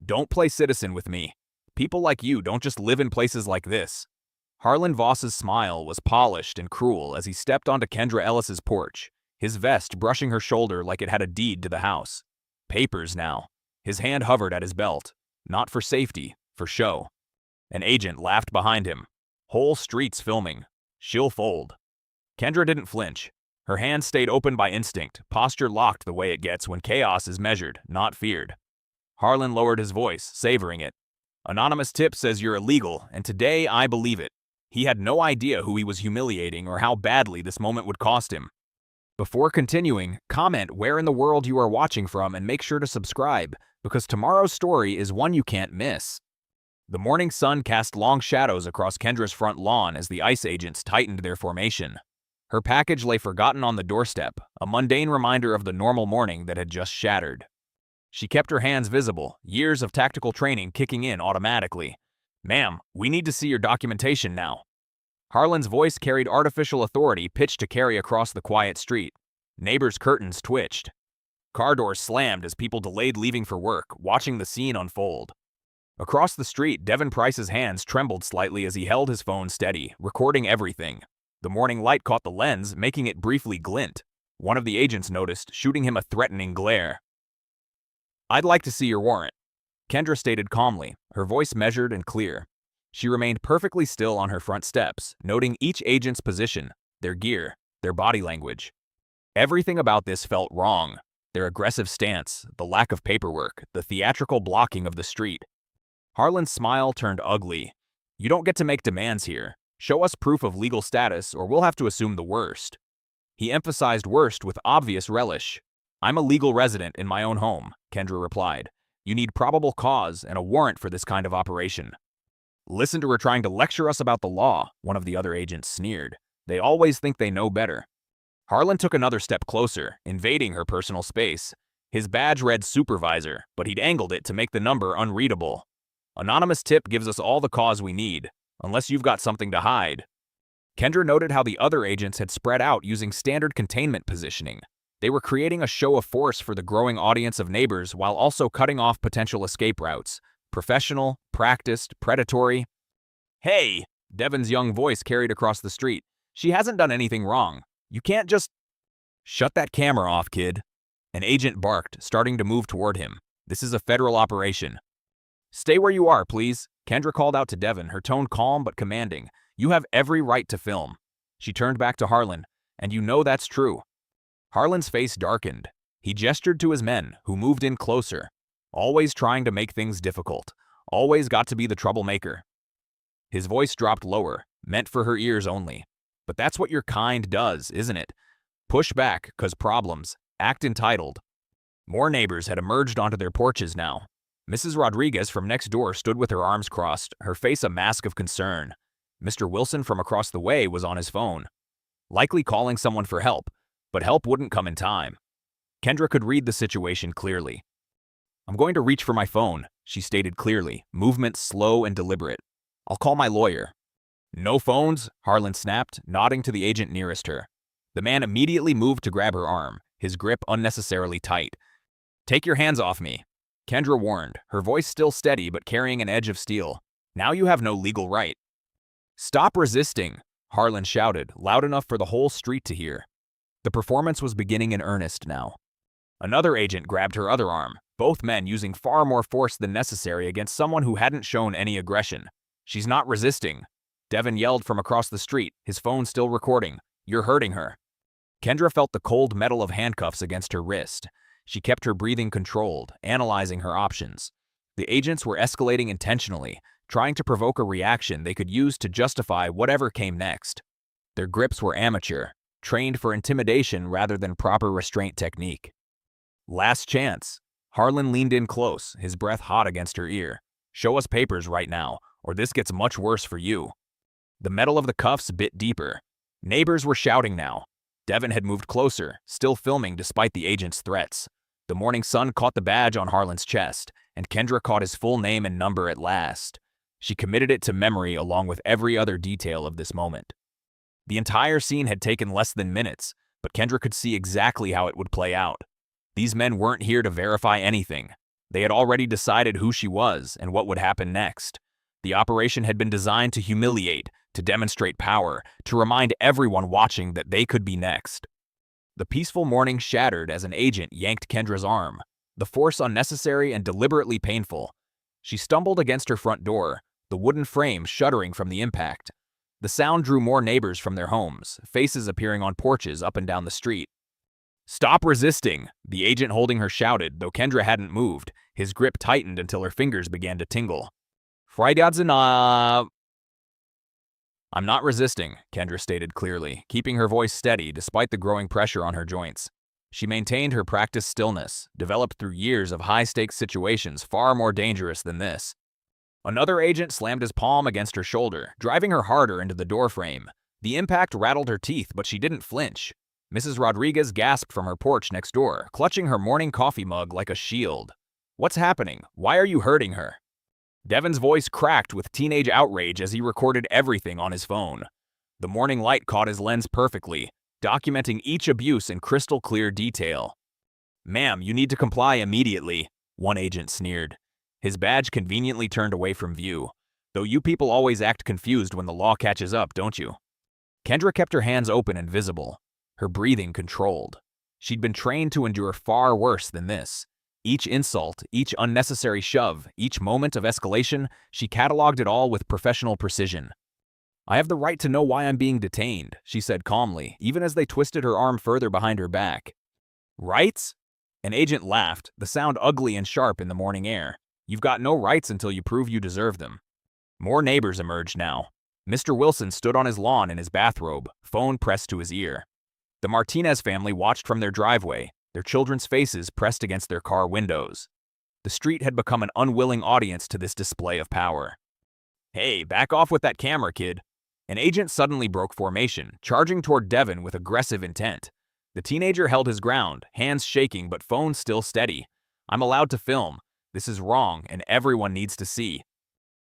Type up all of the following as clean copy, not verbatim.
Don't play citizen with me. People like you don't just live in places like this. Harlan Voss's smile was polished and cruel as he stepped onto Kendra Ellis's porch, his vest brushing her shoulder like it had a deed to the house. Papers now. His hand hovered at his belt. Not for safety, for show. An agent laughed behind him. Whole streets filming. She'll fold. Kendra didn't flinch. Her hand stayed open by instinct, posture locked the way it gets when chaos is measured, not feared. Harlan lowered his voice, savoring it. Anonymous tip says you're illegal, and today I believe it. He had no idea who he was humiliating or how badly this moment would cost him. Before continuing, comment where in the world you are watching from and make sure to subscribe, because tomorrow's story is one you can't miss. The morning sun cast long shadows across Kendra's front lawn as the ICE agents tightened their formation. Her package lay forgotten on the doorstep, a mundane reminder of the normal morning that had just shattered. She kept her hands visible, years of tactical training kicking in automatically. Ma'am, we need to see your documentation now. Harlan's voice carried artificial authority pitched to carry across the quiet street. Neighbors' curtains twitched. Car doors slammed as people delayed leaving for work, watching the scene unfold. Across the street, Devin Price's hands trembled slightly as he held his phone steady, recording everything. The morning light caught the lens, making it briefly glint. One of the agents noticed, shooting him a threatening glare. I'd like to see your warrant, Kendra stated calmly, her voice measured and clear. She remained perfectly still on her front steps, noting each agent's position, their gear, their body language. Everything about this felt wrong. Their aggressive stance, the lack of paperwork, the theatrical blocking of the street. Harlan's smile turned ugly. You don't get to make demands here. Show us proof of legal status or we'll have to assume the worst. He emphasized worst with obvious relish. I'm a legal resident in my own home, Kendra replied. You need probable cause and a warrant for this kind of operation. Listen to her trying to lecture us about the law, one of the other agents sneered. They always think they know better. Harlan took another step closer, invading her personal space. His badge read supervisor, but he'd angled it to make the number unreadable. Anonymous tip gives us all the cause we need, unless you've got something to hide. Kendra noted how the other agents had spread out using standard containment positioning. They were creating a show of force for the growing audience of neighbors while also cutting off potential escape routes. Professional, practiced, predatory. Hey, Devin's young voice carried across the street. She hasn't done anything wrong. You can't just... Shut that camera off, kid. An agent barked, starting to move toward him. This is a federal operation. Stay where you are, please. Kendra called out to Devin, her tone calm but commanding. You have every right to film. She turned back to Harlan. And you know that's true. Harlan's face darkened. He gestured to his men, who moved in closer. Always trying to make things difficult. Always got to be the troublemaker. His voice dropped lower, meant for her ears only. But that's what your kind does, isn't it? Push back, 'cause problems. Act entitled. More neighbors had emerged onto their porches now. Mrs. Rodriguez from next door stood with her arms crossed, her face a mask of concern. Mr. Wilson from across the way was on his phone. Likely calling someone for help, but help wouldn't come in time. Kendra could read the situation clearly. I'm going to reach for my phone, she stated clearly, movement slow and deliberate. I'll call my lawyer. No phones, Harlan snapped, nodding to the agent nearest her. The man immediately moved to grab her arm, his grip unnecessarily tight. Take your hands off me, Kendra warned, her voice still steady but carrying an edge of steel. Now you have no legal right. Stop resisting, Harlan shouted, loud enough for the whole street to hear. The performance was beginning in earnest now. Another agent grabbed her other arm, both men using far more force than necessary against someone who hadn't shown any aggression. She's not resisting. Devin yelled from across the street, his phone still recording. You're hurting her. Kendra felt the cold metal of handcuffs against her wrist. She kept her breathing controlled, analyzing her options. The agents were escalating intentionally, trying to provoke a reaction they could use to justify whatever came next. Their grips were amateur, trained for intimidation rather than proper restraint technique. Last chance. Harlan leaned in close, his breath hot against her ear. Show us papers right now, or this gets much worse for you. The metal of the cuffs bit deeper. Neighbors were shouting now. Devin had moved closer, still filming despite the agent's threats. The morning sun caught the badge on Harlan's chest, and Kendra caught his full name and number at last. She committed it to memory along with every other detail of this moment. The entire scene had taken less than minutes, but Kendra could see exactly how it would play out. These men weren't here to verify anything. They had already decided who she was and what would happen next. The operation had been designed to humiliate, to demonstrate power, to remind everyone watching that they could be next. The peaceful morning shattered as an agent yanked Kendra's arm, the force unnecessary and deliberately painful. She stumbled against her front door, the wooden frame shuddering from the impact. The sound drew more neighbors from their homes, faces appearing on porches up and down the street. "Stop resisting!" the agent holding her shouted, though Kendra hadn't moved. His grip tightened until her fingers began to tingle. "I'm not resisting," Kendra stated clearly, keeping her voice steady despite the growing pressure on her joints. She maintained her practiced stillness, developed through years of high-stakes situations far more dangerous than this. Another agent slammed his palm against her shoulder, driving her harder into the doorframe. The impact rattled her teeth, but she didn't flinch. Mrs. Rodriguez gasped from her porch next door, clutching her morning coffee mug like a shield. "What's happening? Why are you hurting her?" Devin's voice cracked with teenage outrage as he recorded everything on his phone. The morning light caught his lens perfectly, documenting each abuse in crystal-clear detail. "Ma'am, you need to comply immediately," one agent sneered. His badge conveniently turned away from view. "Though you people always act confused when the law catches up, don't you?" Kendra kept her hands open and visible, her breathing controlled. She'd been trained to endure far worse than this. Each insult, each unnecessary shove, each moment of escalation, she cataloged it all with professional precision. "I have the right to know why I'm being detained," she said calmly, even as they twisted her arm further behind her back. "Rights?" An agent laughed, the sound ugly and sharp in the morning air. "You've got no rights until you prove you deserve them." More neighbors emerged now. Mr. Wilson stood on his lawn in his bathrobe, phone pressed to his ear. The Martinez family watched from their driveway, their children's faces pressed against their car windows. The street had become an unwilling audience to this display of power. "Hey, back off with that camera, kid." An agent suddenly broke formation, charging toward Devin with aggressive intent. The teenager held his ground, hands shaking but phone still steady. "I'm allowed to film. This is wrong, and everyone needs to see."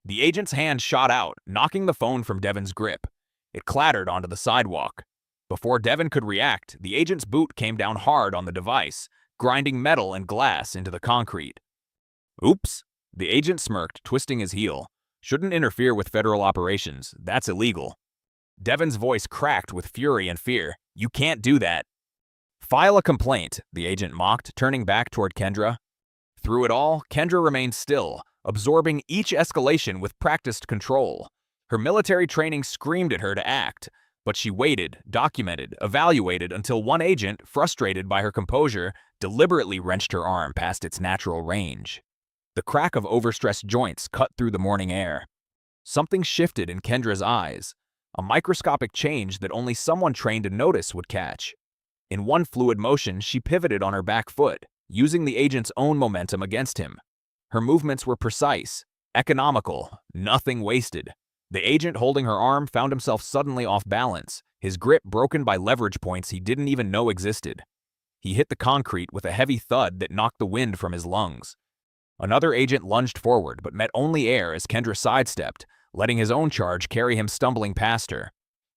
The agent's hand shot out, knocking the phone from Devin's grip. It clattered onto the sidewalk. Before Devin could react, the agent's boot came down hard on the device, grinding metal and glass into the concrete. "Oops," the agent smirked, twisting his heel. "Shouldn't interfere with federal operations. That's illegal." Devin's voice cracked with fury and fear. "You can't do that." "File a complaint," the agent mocked, turning back toward Kendra. Through it all, Kendra remained still, absorbing each escalation with practiced control. Her military training screamed at her to act, but she waited, documented, evaluated until one agent, frustrated by her composure, deliberately wrenched her arm past its natural range. The crack of overstressed joints cut through the morning air. Something shifted in Kendra's eyes, a microscopic change that only someone trained to notice would catch. In one fluid motion, she pivoted on her back foot, using the agent's own momentum against him. Her movements were precise, economical, nothing wasted. The agent holding her arm found himself suddenly off balance, his grip broken by leverage points he didn't even know existed. He hit the concrete with a heavy thud that knocked the wind from his lungs. Another agent lunged forward but met only air as Kendra sidestepped, letting his own charge carry him stumbling past her.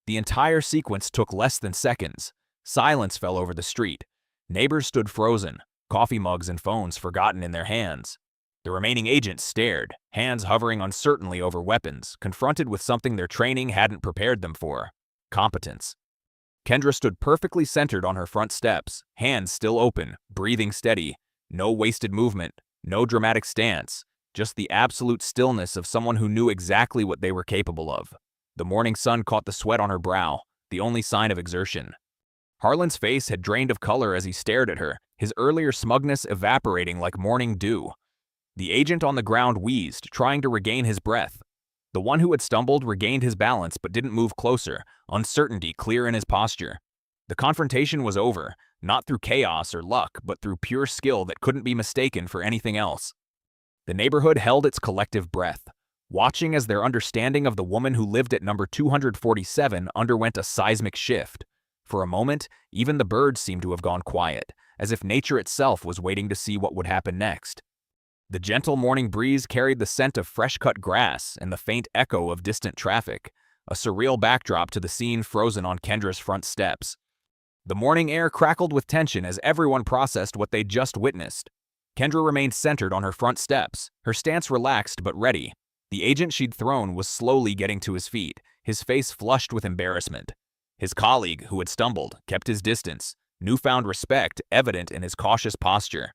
The entire sequence took less than seconds. Silence fell over the street. Neighbors stood frozen, coffee mugs and phones forgotten in their hands. The remaining agents stared, hands hovering uncertainly over weapons, confronted with something their training hadn't prepared them for: competence. Kendra stood perfectly centered on her front steps, hands still open, breathing steady. No wasted movement, no dramatic stance, just the absolute stillness of someone who knew exactly what they were capable of. The morning sun caught the sweat on her brow, the only sign of exertion. Harlan's face had drained of color as he stared at her, his earlier smugness evaporating like morning dew. The agent on the ground wheezed, trying to regain his breath. The one who had stumbled regained his balance but didn't move closer, uncertainty clear in his posture. The confrontation was over, not through chaos or luck, but through pure skill that couldn't be mistaken for anything else. The neighborhood held its collective breath, watching as their understanding of the woman who lived at number 247 underwent a seismic shift. For a moment, even the birds seemed to have gone quiet, as if nature itself was waiting to see what would happen next. The gentle morning breeze carried the scent of fresh-cut grass and the faint echo of distant traffic, a surreal backdrop to the scene frozen on Kendra's front steps. The morning air crackled with tension as everyone processed what they'd just witnessed. Kendra remained centered on her front steps, her stance relaxed but ready. The agent she'd thrown was slowly getting to his feet, his face flushed with embarrassment. His colleague, who had stumbled, kept his distance, newfound respect evident in his cautious posture.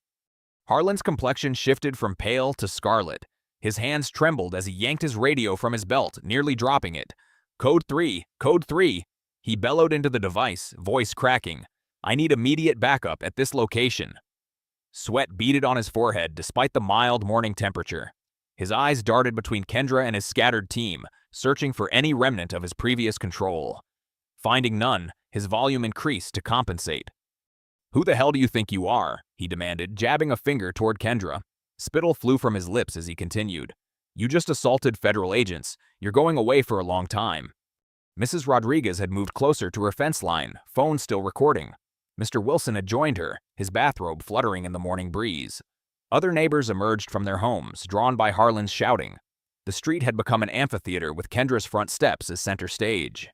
Harlan's complexion shifted from pale to scarlet. His hands trembled as he yanked his radio from his belt, nearly dropping it. "Code 3, Code 3. He bellowed into the device, voice cracking. "I need immediate backup at this location." Sweat beaded on his forehead despite the mild morning temperature. His eyes darted between Kendra and his scattered team, searching for any remnant of his previous control. Finding none, his volume increased to compensate. "Who the hell do you think you are?" he demanded, jabbing a finger toward Kendra. Spittle flew from his lips as he continued. "You just assaulted federal agents. You're going away for a long time." Mrs. Rodriguez had moved closer to her fence line, phone still recording. Mr. Wilson had joined her, his bathrobe fluttering in the morning breeze. Other neighbors emerged from their homes, drawn by Harlan's shouting. The street had become an amphitheater with Kendra's front steps as center stage.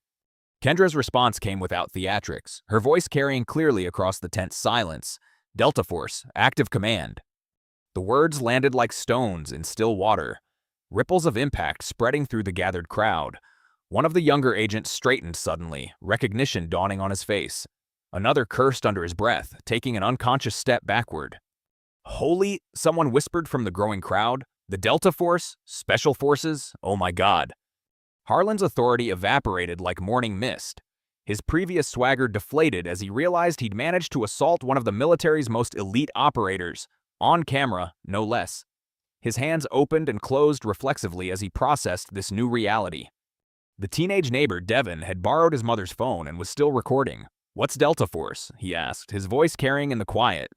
Kendra's response came without theatrics, her voice carrying clearly across the tense silence. "Delta Force, active command." The words landed like stones in still water, ripples of impact spreading through the gathered crowd. One of the younger agents straightened suddenly, recognition dawning on his face. Another cursed under his breath, taking an unconscious step backward. "Holy," someone whispered from the growing crowd. "The Delta Force? Special Forces? Oh my God." Harlan's authority evaporated like morning mist. His previous swagger deflated as he realized he'd managed to assault one of the military's most elite operators, on camera, no less. His hands opened and closed reflexively as he processed this new reality. The teenage neighbor, Devin, had borrowed his mother's phone and was still recording. "What's Delta Force?" he asked, his voice carrying in the quiet.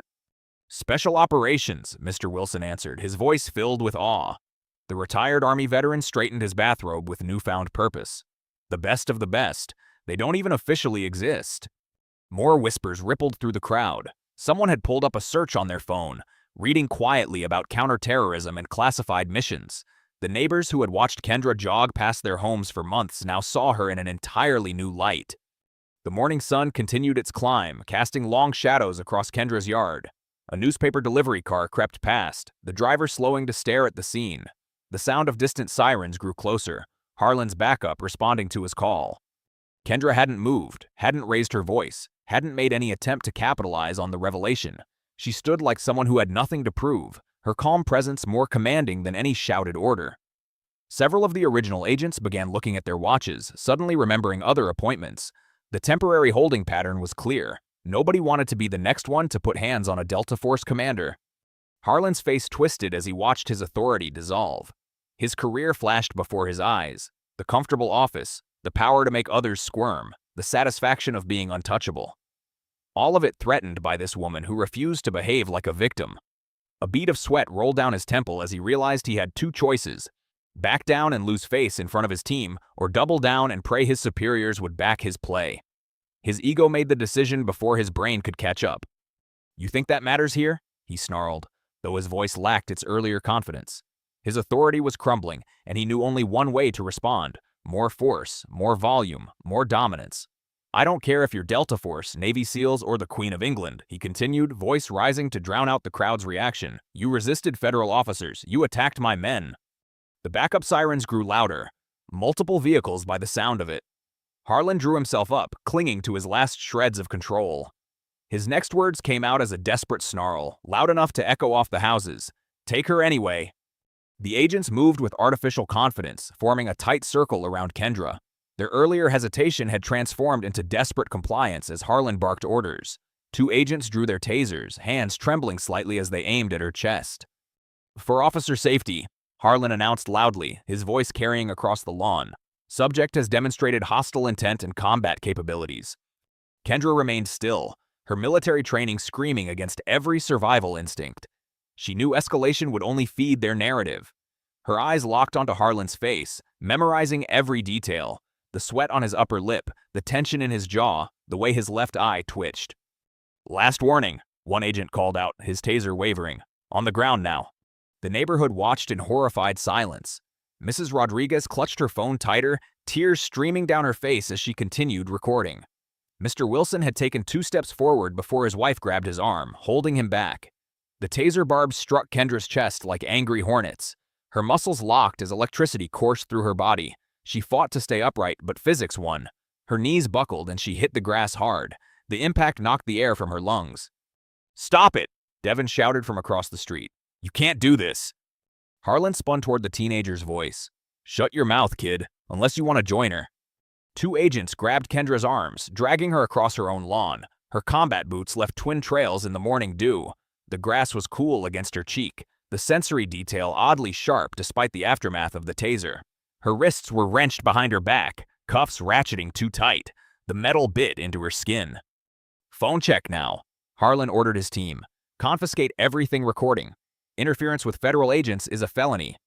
"Special Operations," Mr. Wilson answered, his voice filled with awe. The retired Army veteran straightened his bathrobe with newfound purpose. "The best of the best. They don't even officially exist." More whispers rippled through the crowd. Someone had pulled up a search on their phone, reading quietly about counterterrorism and classified missions. The neighbors who had watched Kendra jog past their homes for months now saw her in an entirely new light. The morning sun continued its climb, casting long shadows across Kendra's yard. A newspaper delivery car crept past, the driver slowing to stare at the scene. The sound of distant sirens grew closer, Harlan's backup responding to his call. Kendra hadn't moved, hadn't raised her voice, hadn't made any attempt to capitalize on the revelation. She stood like someone who had nothing to prove, her calm presence more commanding than any shouted order. Several of the original agents began looking at their watches, suddenly remembering other appointments. The temporary holding pattern was clear. Nobody wanted to be the next one to put hands on a Delta Force commander. Harlan's face twisted as he watched his authority dissolve. His career flashed before his eyes. The comfortable office, the power to make others squirm, the satisfaction of being untouchable. All of it threatened by this woman who refused to behave like a victim. A bead of sweat rolled down his temple as he realized he had two choices: back down and lose face in front of his team, or double down and pray his superiors would back his play. His ego made the decision before his brain could catch up. "You think that matters here?" he snarled, though his voice lacked its earlier confidence. His authority was crumbling, and he knew only one way to respond: more force, more volume, more dominance. "I don't care if you're Delta Force, Navy SEALs, or the Queen of England," he continued, voice rising to drown out the crowd's reaction. "You resisted federal officers. You attacked my men." The backup sirens grew louder, multiple vehicles by the sound of it. Harlan drew himself up, clinging to his last shreds of control. His next words came out as a desperate snarl, loud enough to echo off the houses. "Take her anyway." The agents moved with artificial confidence, forming a tight circle around Kendra. Their earlier hesitation had transformed into desperate compliance as Harlan barked orders. Two agents drew their tasers, hands trembling slightly as they aimed at her chest. "For officer safety," Harlan announced loudly, his voice carrying across the lawn. "Subject has demonstrated hostile intent and combat capabilities." Kendra remained still, her military training screaming against every survival instinct. She knew escalation would only feed their narrative. Her eyes locked onto Harlan's face, memorizing every detail. The sweat on his upper lip, the tension in his jaw, the way his left eye twitched. "Last warning," one agent called out, his taser wavering. "On the ground now." The neighborhood watched in horrified silence. Mrs. Rodriguez clutched her phone tighter, tears streaming down her face as she continued recording. Mr. Wilson had taken 2 steps forward before his wife grabbed his arm, holding him back. The taser barbs struck Kendra's chest like angry hornets. Her muscles locked as electricity coursed through her body. She fought to stay upright, but physics won. Her knees buckled and she hit the grass hard. The impact knocked the air from her lungs. "Stop it!" Devin shouted from across the street. "You can't do this!" Harlan spun toward the teenager's voice. "Shut your mouth, kid, unless you want to join her." Two agents grabbed Kendra's arms, dragging her across her own lawn. Her combat boots left twin trails in the morning dew. The grass was cool against her cheek, the sensory detail oddly sharp despite the aftermath of the taser. Her wrists were wrenched behind her back, cuffs ratcheting too tight. The metal bit into her skin. "Phone check now," Harlan ordered his team. "Confiscate everything recording. Interference with federal agents is a felony."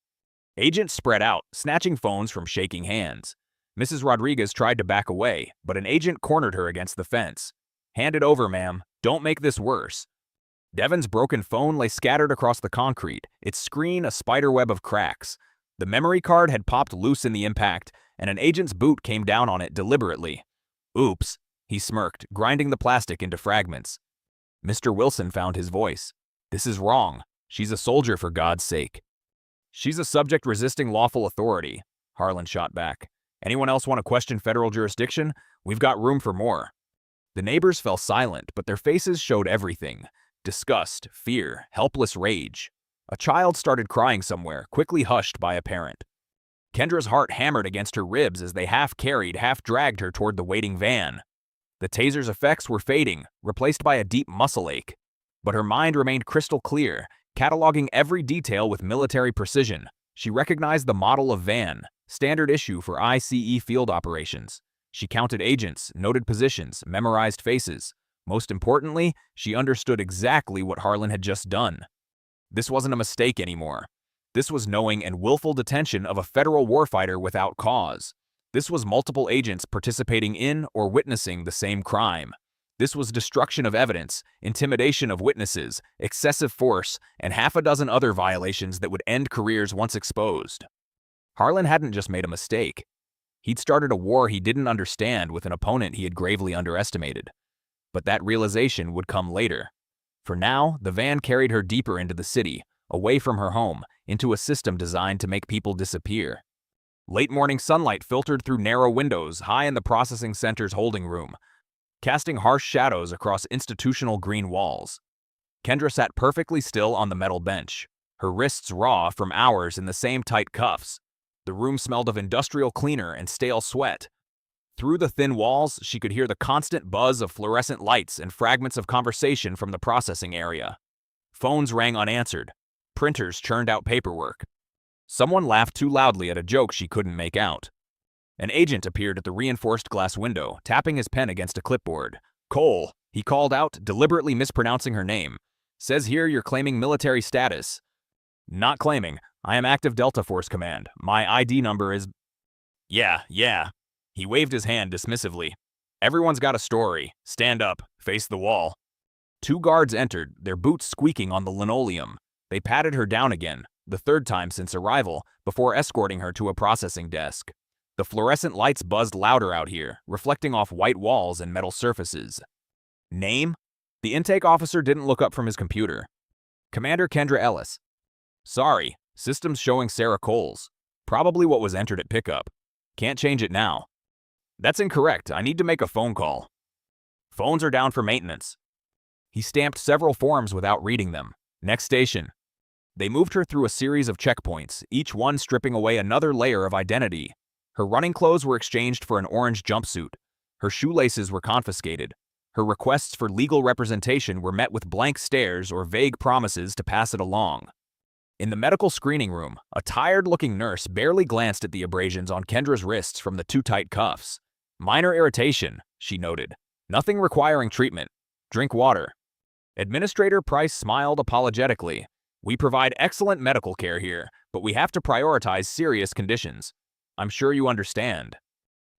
Agents spread out, snatching phones from shaking hands. Mrs. Rodriguez tried to back away, but an agent cornered her against the fence. "Hand it over, ma'am. Don't make this worse." Devin's broken phone lay scattered across the concrete, its screen a spiderweb of cracks. The memory card had popped loose in the impact, and an agent's boot came down on it deliberately. "Oops," he smirked, grinding the plastic into fragments. Mr. Wilson found his voice. "This is wrong. She's a soldier, for God's sake." "She's a subject resisting lawful authority," Harlan shot back. "Anyone else want to question federal jurisdiction? We've got room for more." The neighbors fell silent, but their faces showed everything. Disgust, fear, helpless rage. A child started crying somewhere, quickly hushed by a parent. Kendra's heart hammered against her ribs as they half-carried, half-dragged her toward the waiting van. The taser's effects were fading, replaced by a deep muscle ache. But her mind remained crystal clear, cataloging every detail with military precision. She recognized the model of van, standard issue for ICE field operations. She counted agents, noted positions, memorized faces. Most importantly, she understood exactly what Harlan had just done. This wasn't a mistake anymore. This was knowing and willful detention of a federal warfighter without cause. This was multiple agents participating in or witnessing the same crime. This was destruction of evidence, intimidation of witnesses, excessive force, and half a dozen other violations that would end careers once exposed. Harlan hadn't just made a mistake. He'd started a war he didn't understand with an opponent he had gravely underestimated. But that realization would come later. For now, the van carried her deeper into the city, away from her home, into a system designed to make people disappear. Late morning sunlight filtered through narrow windows high in the processing center's holding room, casting harsh shadows across institutional green walls. Kendra sat perfectly still on the metal bench, her wrists raw from hours in the same tight cuffs. The room smelled of industrial cleaner and stale sweat. Through the thin walls, she could hear the constant buzz of fluorescent lights and fragments of conversation from the processing area. Phones rang unanswered. Printers churned out paperwork. Someone laughed too loudly at a joke she couldn't make out. An agent appeared at the reinforced glass window, tapping his pen against a clipboard. "Cole," he called out, deliberately mispronouncing her name. "Says here you're claiming military status." "Not claiming. I am active Delta Force Command. My ID number is—" Yeah. He waved his hand dismissively. "Everyone's got a story. Stand up. Face the wall." Two guards entered, their boots squeaking on the linoleum. They patted her down again, the third time since arrival, before escorting her to a processing desk. The fluorescent lights buzzed louder out here, reflecting off white walls and metal surfaces. "Name?" The intake officer didn't look up from his computer. "Commander Kendra Ellis." "Sorry, system's showing Sarah Coles. Probably what was entered at pickup. Can't change it now." "That's incorrect. I need to make a phone call." "Phones are down for maintenance." He stamped several forms without reading them. "Next station." They moved her through a series of checkpoints, each one stripping away another layer of identity. Her running clothes were exchanged for an orange jumpsuit. Her shoelaces were confiscated. Her requests for legal representation were met with blank stares or vague promises to pass it along. In the medical screening room, a tired-looking nurse barely glanced at the abrasions on Kendra's wrists from the too tight cuffs. "Minor irritation," she noted. "Nothing requiring treatment. Drink water." Administrator Price smiled apologetically. "We provide excellent medical care here, but we have to prioritize serious conditions. I'm sure you understand."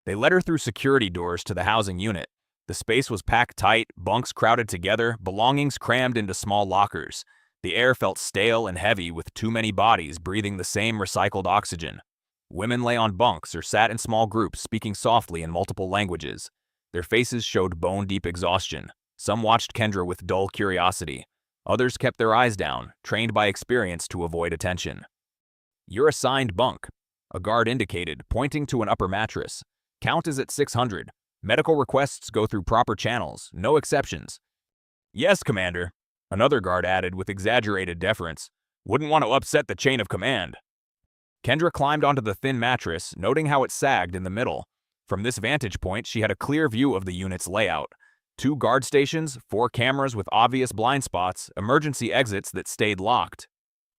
They led her through security doors to the housing unit. The space was packed tight, bunks crowded together, belongings crammed into small lockers. The air felt stale and heavy with too many bodies breathing the same recycled oxygen. Women lay on bunks or sat in small groups speaking softly in multiple languages. Their faces showed bone-deep exhaustion. Some watched Kendra with dull curiosity. Others kept their eyes down, trained by experience to avoid attention. "You're assigned bunk," a guard indicated, pointing to an upper mattress. "Count is at 600. Medical requests go through proper channels, no exceptions." "Yes, Commander," another guard added with exaggerated deference. "Wouldn't want to upset the chain of command." Kendra climbed onto the thin mattress, noting how it sagged in the middle. From this vantage point, she had a clear view of the unit's layout. 2 guard stations, 4 cameras with obvious blind spots, emergency exits that stayed locked.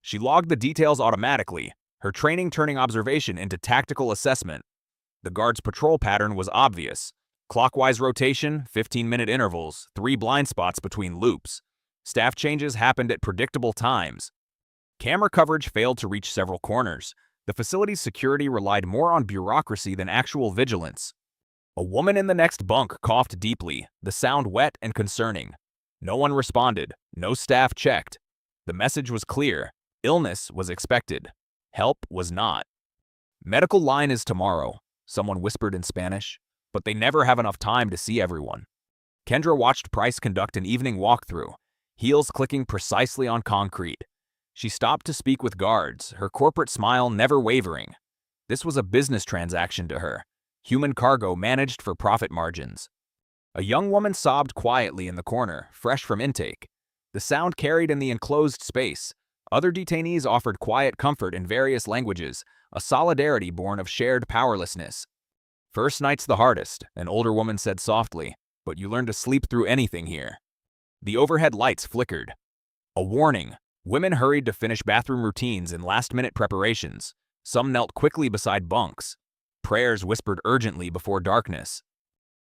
She logged the details automatically, her training turning observation into tactical assessment. The guard's patrol pattern was obvious. Clockwise rotation, 15-minute intervals, 3 blind spots between loops. Staff changes happened at predictable times. Camera coverage failed to reach several corners. The facility's security relied more on bureaucracy than actual vigilance. A woman in the next bunk coughed deeply, the sound wet and concerning. No one responded, no staff checked. The message was clear. Illness was expected. Help was not. "Medical line is tomorrow," someone whispered in Spanish, "but they never have enough time to see everyone." Kendra watched Price conduct an evening walkthrough, heels clicking precisely on concrete. She stopped to speak with guards, her corporate smile never wavering. This was a business transaction to her, human cargo managed for profit margins. A young woman sobbed quietly in the corner, fresh from intake. The sound carried in the enclosed space. Other detainees offered quiet comfort in various languages, a solidarity born of shared powerlessness. "First night's the hardest," an older woman said softly, "but you learn to sleep through anything here." The overhead lights flickered. A warning. Women hurried to finish bathroom routines and last-minute preparations. Some knelt quickly beside bunks. Prayers whispered urgently before darkness.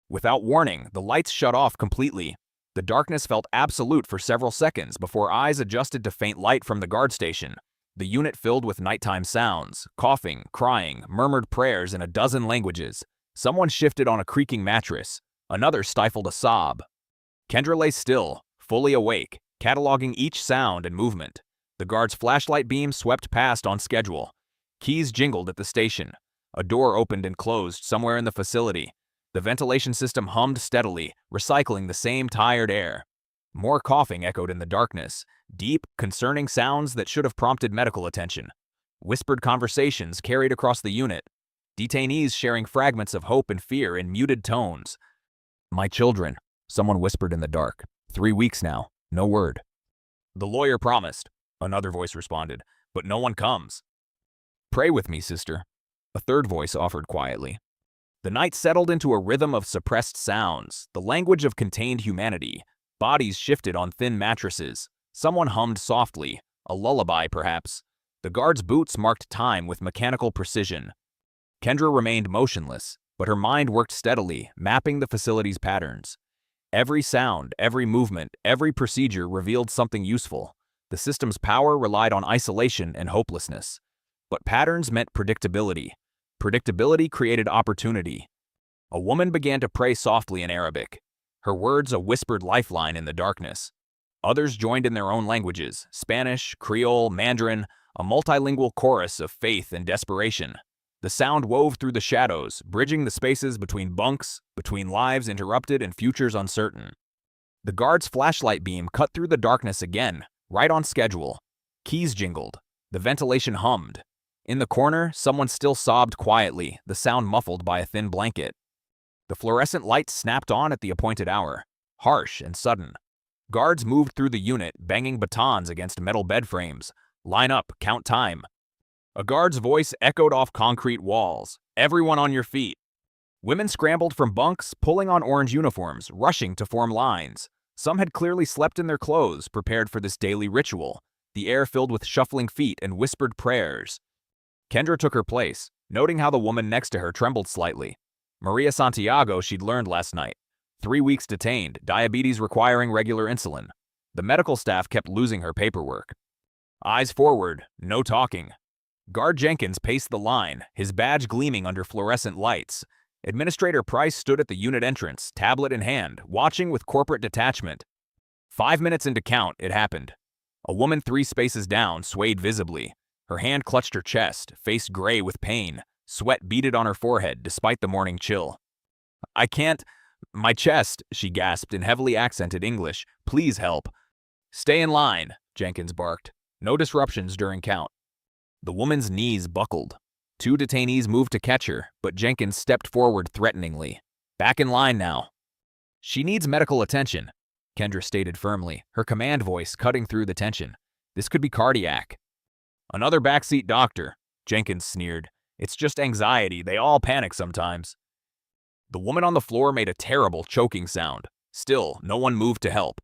Without warning, the lights shut off completely. The darkness felt absolute for several seconds before eyes adjusted to faint light from the guard station. The unit filled with nighttime sounds, coughing, crying, murmured prayers in a dozen languages. Someone shifted on a creaking mattress. Another stifled a sob. Kendra lay still, fully awake, cataloging each sound and movement. The guard's flashlight beam swept past on schedule. Keys jingled at the station. A door opened and closed somewhere in the facility. The ventilation system hummed steadily, recycling the same tired air. More coughing echoed in the darkness, deep, concerning sounds that should have prompted medical attention. Whispered conversations carried across the unit. Detainees sharing fragments of hope and fear in muted tones. "My children," someone whispered in the dark. 3 weeks now. No word. "The lawyer promised," another voice responded, "but no one comes." "Pray with me, sister," a third voice offered quietly. The night settled into a rhythm of suppressed sounds, the language of contained humanity. Bodies shifted on thin mattresses. Someone hummed softly, a lullaby perhaps. The guard's boots marked time with mechanical precision. Kendra remained motionless, but her mind worked steadily, mapping the facility's patterns. Every sound, every movement, every procedure revealed something useful. The system's power relied on isolation and hopelessness. But patterns meant predictability. Predictability created opportunity. A woman began to pray softly in Arabic, her words a whispered lifeline in the darkness. Others joined in their own languages, Spanish, Creole, Mandarin, a multilingual chorus of faith and desperation. The sound wove through the shadows, bridging the spaces between bunks, between lives interrupted and futures uncertain. The guard's flashlight beam cut through the darkness again, right on schedule. Keys jingled. The ventilation hummed. In the corner, someone still sobbed quietly, the sound muffled by a thin blanket. The fluorescent lights snapped on at the appointed hour, harsh and sudden. Guards moved through the unit, banging batons against metal bed frames. "Line up, count time." A guard's voice echoed off concrete walls. "Everyone on your feet." Women scrambled from bunks, pulling on orange uniforms, rushing to form lines. Some had clearly slept in their clothes, prepared for this daily ritual. The air filled with shuffling feet and whispered prayers. Kendra took her place, noting how the woman next to her trembled slightly. Maria Santiago, she'd learned last night. 3 weeks detained, diabetes requiring regular insulin. The medical staff kept losing her paperwork. Eyes forward, no talking. Guard Jenkins paced the line, his badge gleaming under fluorescent lights. Administrator Price stood at the unit entrance, tablet in hand, watching with corporate detachment. 5 minutes into count, it happened. A woman 3 spaces down swayed visibly. Her hand clutched her chest, face gray with pain. Sweat beaded on her forehead despite the morning chill. "I can't... my chest," she gasped in heavily accented English. "Please help." Stay in line, Jenkins barked. No disruptions during count. The woman's knees buckled. 2 detainees moved to catch her, but Jenkins stepped forward threateningly. Back in line now. She needs medical attention, Kendra stated firmly, her command voice cutting through the tension. This could be cardiac. Another backseat doctor, Jenkins sneered. It's just anxiety. They all panic sometimes. The woman on the floor made a terrible choking sound. Still, no one moved to help.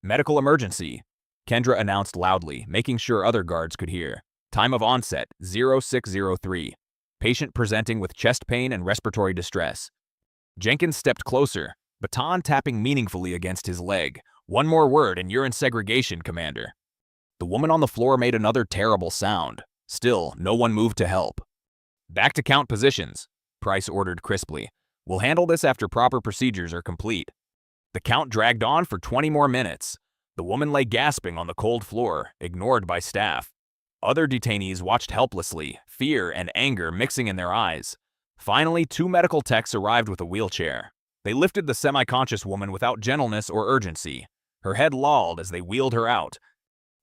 Medical emergency, Kendra announced loudly, making sure other guards could hear. Time of onset, 0603. Patient presenting with chest pain and respiratory distress. Jenkins stepped closer, baton tapping meaningfully against his leg. One more word and you're in segregation, Commander. The woman on the floor made another terrible sound. Still, no one moved to help. Back to count positions, Price ordered crisply. We'll handle this after proper procedures are complete. The count dragged on for 20 more minutes. The woman lay gasping on the cold floor, ignored by staff. Other detainees watched helplessly, fear and anger mixing in their eyes. Finally, 2 medical techs arrived with a wheelchair. They lifted the semi-conscious woman without gentleness or urgency. Her head lolled as they wheeled her out.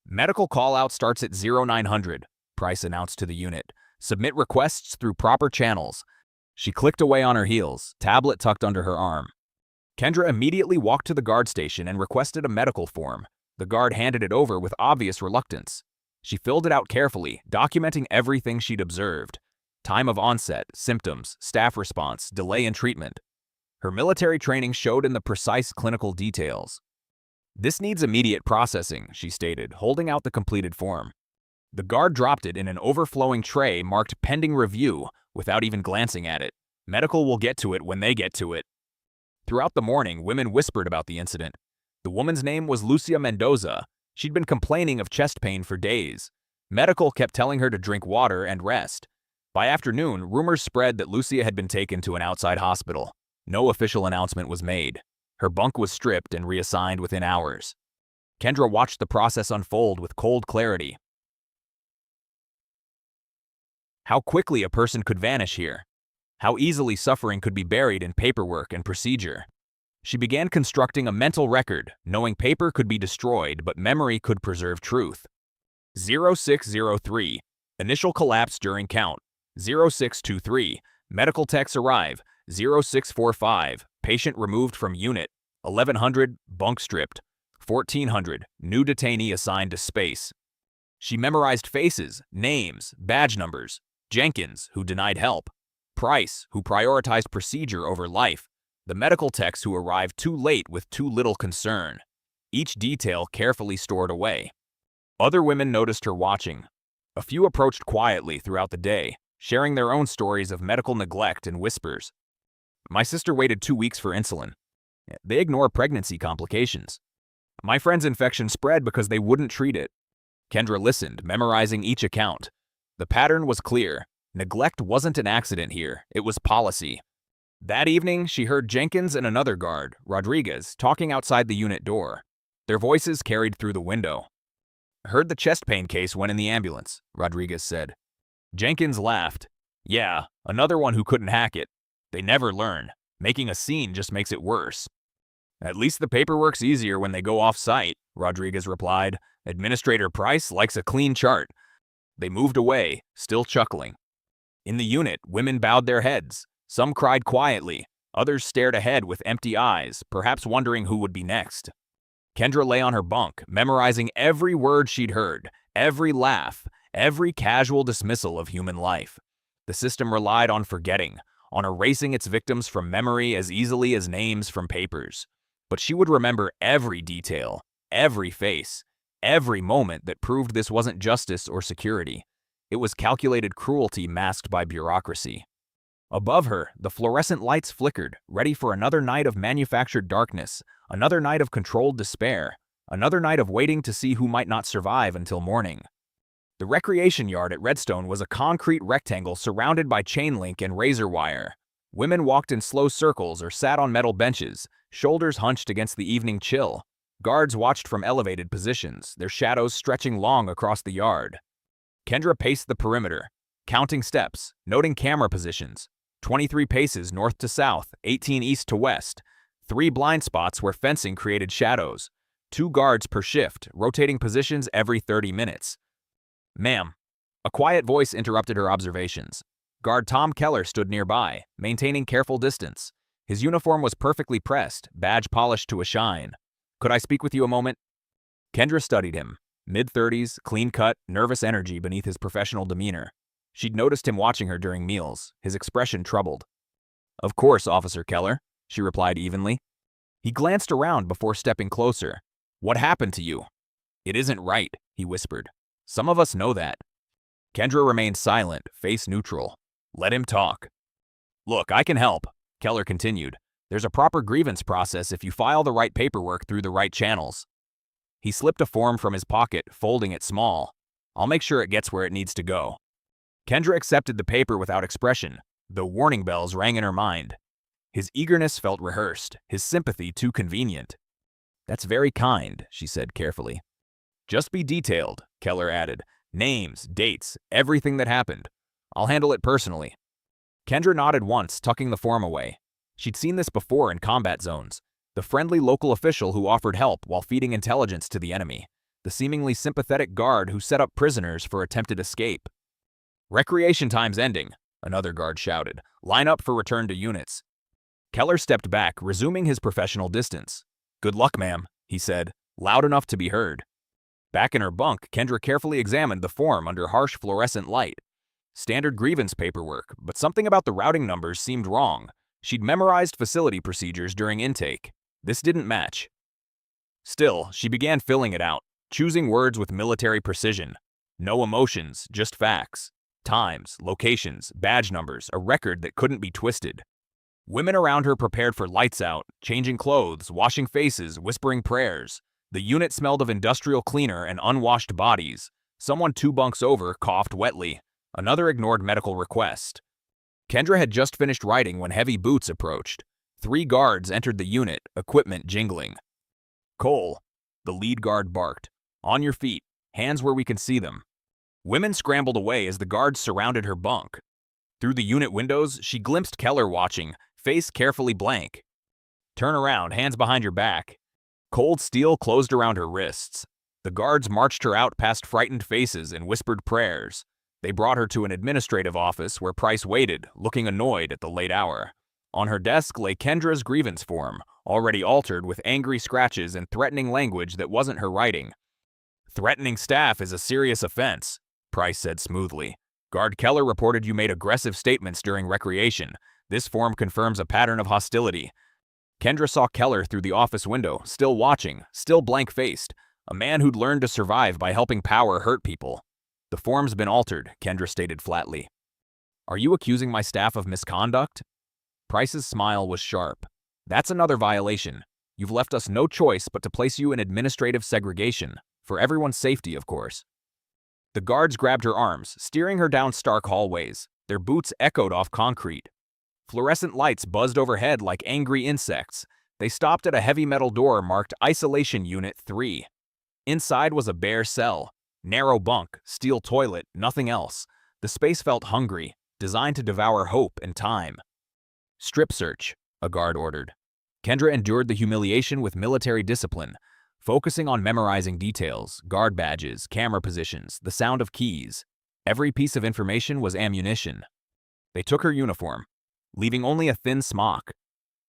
Medical call-out starts at 0900, Price announced to the unit. Submit requests through proper channels. She clicked away on her heels, tablet tucked under her arm. Kendra immediately walked to the guard station and requested a medical form. The guard handed it over with obvious reluctance. She filled it out carefully, documenting everything she'd observed. Time of onset, symptoms, staff response, delay in treatment. Her military training showed in the precise clinical details. This needs immediate processing, she stated, holding out the completed form. The guard dropped it in an overflowing tray marked pending review without even glancing at it. Medical will get to it when they get to it. Throughout the morning, women whispered about the incident. The woman's name was Lucia Mendoza. She'd been complaining of chest pain for days. Medical kept telling her to drink water and rest. By afternoon, rumors spread that Lucia had been taken to an outside hospital. No official announcement was made. Her bunk was stripped and reassigned within hours. Kendra watched the process unfold with cold clarity. How quickly a person could vanish here. How easily suffering could be buried in paperwork and procedure. She began constructing a mental record, knowing paper could be destroyed but memory could preserve truth. 0603. Initial collapse during count. 0623. Medical techs arrive. 0645. Patient removed from unit. 1100. Bunk stripped. 1400. New detainee assigned to space. She memorized faces, names, badge numbers. Jenkins, who denied help. Price, who prioritized procedure over life. The medical techs who arrived too late with too little concern. Each detail carefully stored away. Other women noticed her watching. A few approached quietly throughout the day, sharing their own stories of medical neglect in whispers. My sister waited 2 weeks for insulin. They ignore pregnancy complications. My friend's infection spread because they wouldn't treat it. Kendra listened, memorizing each account. The pattern was clear. Neglect wasn't an accident here, it was policy. That evening, she heard Jenkins and another guard, Rodriguez, talking outside the unit door. Their voices carried through the window. Heard the chest pain case went in the ambulance, Rodriguez said. Jenkins laughed. Yeah, another one who couldn't hack it. They never learn. Making a scene just makes it worse. At least the paperwork's easier when they go off-site, Rodriguez replied. Administrator Price likes a clean chart. They moved away, still chuckling. In the unit, women bowed their heads. Some cried quietly. Others stared ahead with empty eyes, perhaps wondering who would be next. Kendra lay on her bunk, memorizing every word she'd heard, every laugh, every casual dismissal of human life. The system relied on forgetting, on erasing its victims from memory as easily as names from papers. But she would remember every detail, every face, every moment that proved this wasn't justice or security. It was calculated cruelty masked by bureaucracy. Above her, the fluorescent lights flickered, ready for another night of manufactured darkness, another night of controlled despair, another night of waiting to see who might not survive until morning. The recreation yard at Redstone was a concrete rectangle surrounded by chain link and razor wire. Women walked in slow circles or sat on metal benches, shoulders hunched against the evening chill. Guards watched from elevated positions, their shadows stretching long across the yard. Kendra paced the perimeter, counting steps, noting camera positions. 23 paces north to south, 18 east to west. 3 blind spots where fencing created shadows. 2 guards per shift, rotating positions every 30 minutes. "Ma'am." A quiet voice interrupted her observations. Guard Tom Keller stood nearby, maintaining careful distance. His uniform was perfectly pressed, badge polished to a shine. "Could I speak with you a moment?" Kendra studied him. Mid-30s, clean-cut, nervous energy beneath his professional demeanor. She'd noticed him watching her during meals, his expression troubled. "Of course, Officer Keller," she replied evenly. He glanced around before stepping closer. "What happened to you?" "It isn't right," he whispered. "Some of us know that." Kendra remained silent, face neutral. "Let him talk." "Look, I can help," Keller continued. "There's a proper grievance process if you file the right paperwork through the right channels." He slipped a form from his pocket, folding it small. "I'll make sure it gets where it needs to go." Kendra accepted the paper without expression, though warning bells rang in her mind. His eagerness felt rehearsed, his sympathy too convenient. "That's very kind," she said carefully. "Just be detailed," Keller added. "Names, dates, everything that happened. I'll handle it personally." Kendra nodded once, tucking the form away. She'd seen this before in combat zones. The friendly local official who offered help while feeding intelligence to the enemy. The seemingly sympathetic guard who set up prisoners for attempted escape. "Recreation time's ending," another guard shouted. "Line up for return to units." Keller stepped back, resuming his professional distance. "Good luck, ma'am," he said, loud enough to be heard. Back in her bunk, Kendra carefully examined the form under harsh fluorescent light. Standard grievance paperwork, but something about the routing numbers seemed wrong. She'd memorized facility procedures during intake. This didn't match. Still, she began filling it out, choosing words with military precision. No emotions, just facts. Times, locations, badge numbers, a record that couldn't be twisted. Women around her prepared for lights out, changing clothes, washing faces, whispering prayers. The unit smelled of industrial cleaner and unwashed bodies. Someone 2 bunks over coughed wetly. Another ignored medical request. Kendra had just finished writing when heavy boots approached. 3 guards entered the unit, equipment jingling. "Cole," the lead guard barked. "On your feet, hands where we can see them." Women scrambled away as the guards surrounded her bunk. Through the unit windows, she glimpsed Keller watching, face carefully blank. "Turn around, hands behind your back." Cold steel closed around her wrists. The guards marched her out past frightened faces and whispered prayers. They brought her to an administrative office where Price waited, looking annoyed at the late hour. On her desk lay Kendra's grievance form, already altered with angry scratches and threatening language that wasn't her writing. "Threatening staff is a serious offense," Price said smoothly. "Guard Keller reported you made aggressive statements during recreation. This form confirms a pattern of hostility." Kendra saw Keller through the office window, still watching, still blank-faced, a man who'd learned to survive by helping power hurt people. "The form's been altered," Kendra stated flatly. "Are you accusing my staff of misconduct?" Price's smile was sharp. "That's another violation. You've left us no choice but to place you in administrative segregation, for everyone's safety, of course." The guards grabbed her arms, steering her down stark hallways. Their boots echoed off concrete. Fluorescent lights buzzed overhead like angry insects. They stopped at a heavy metal door marked Isolation Unit 3. Inside was a bare cell. Narrow bunk, steel toilet, nothing else. The space felt hungry, designed to devour hope and time. "Strip search," a guard ordered. Kendra endured the humiliation with military discipline, focusing on memorizing details, guard badges, camera positions, the sound of keys. Every piece of information was ammunition. They took her uniform, leaving only a thin smock.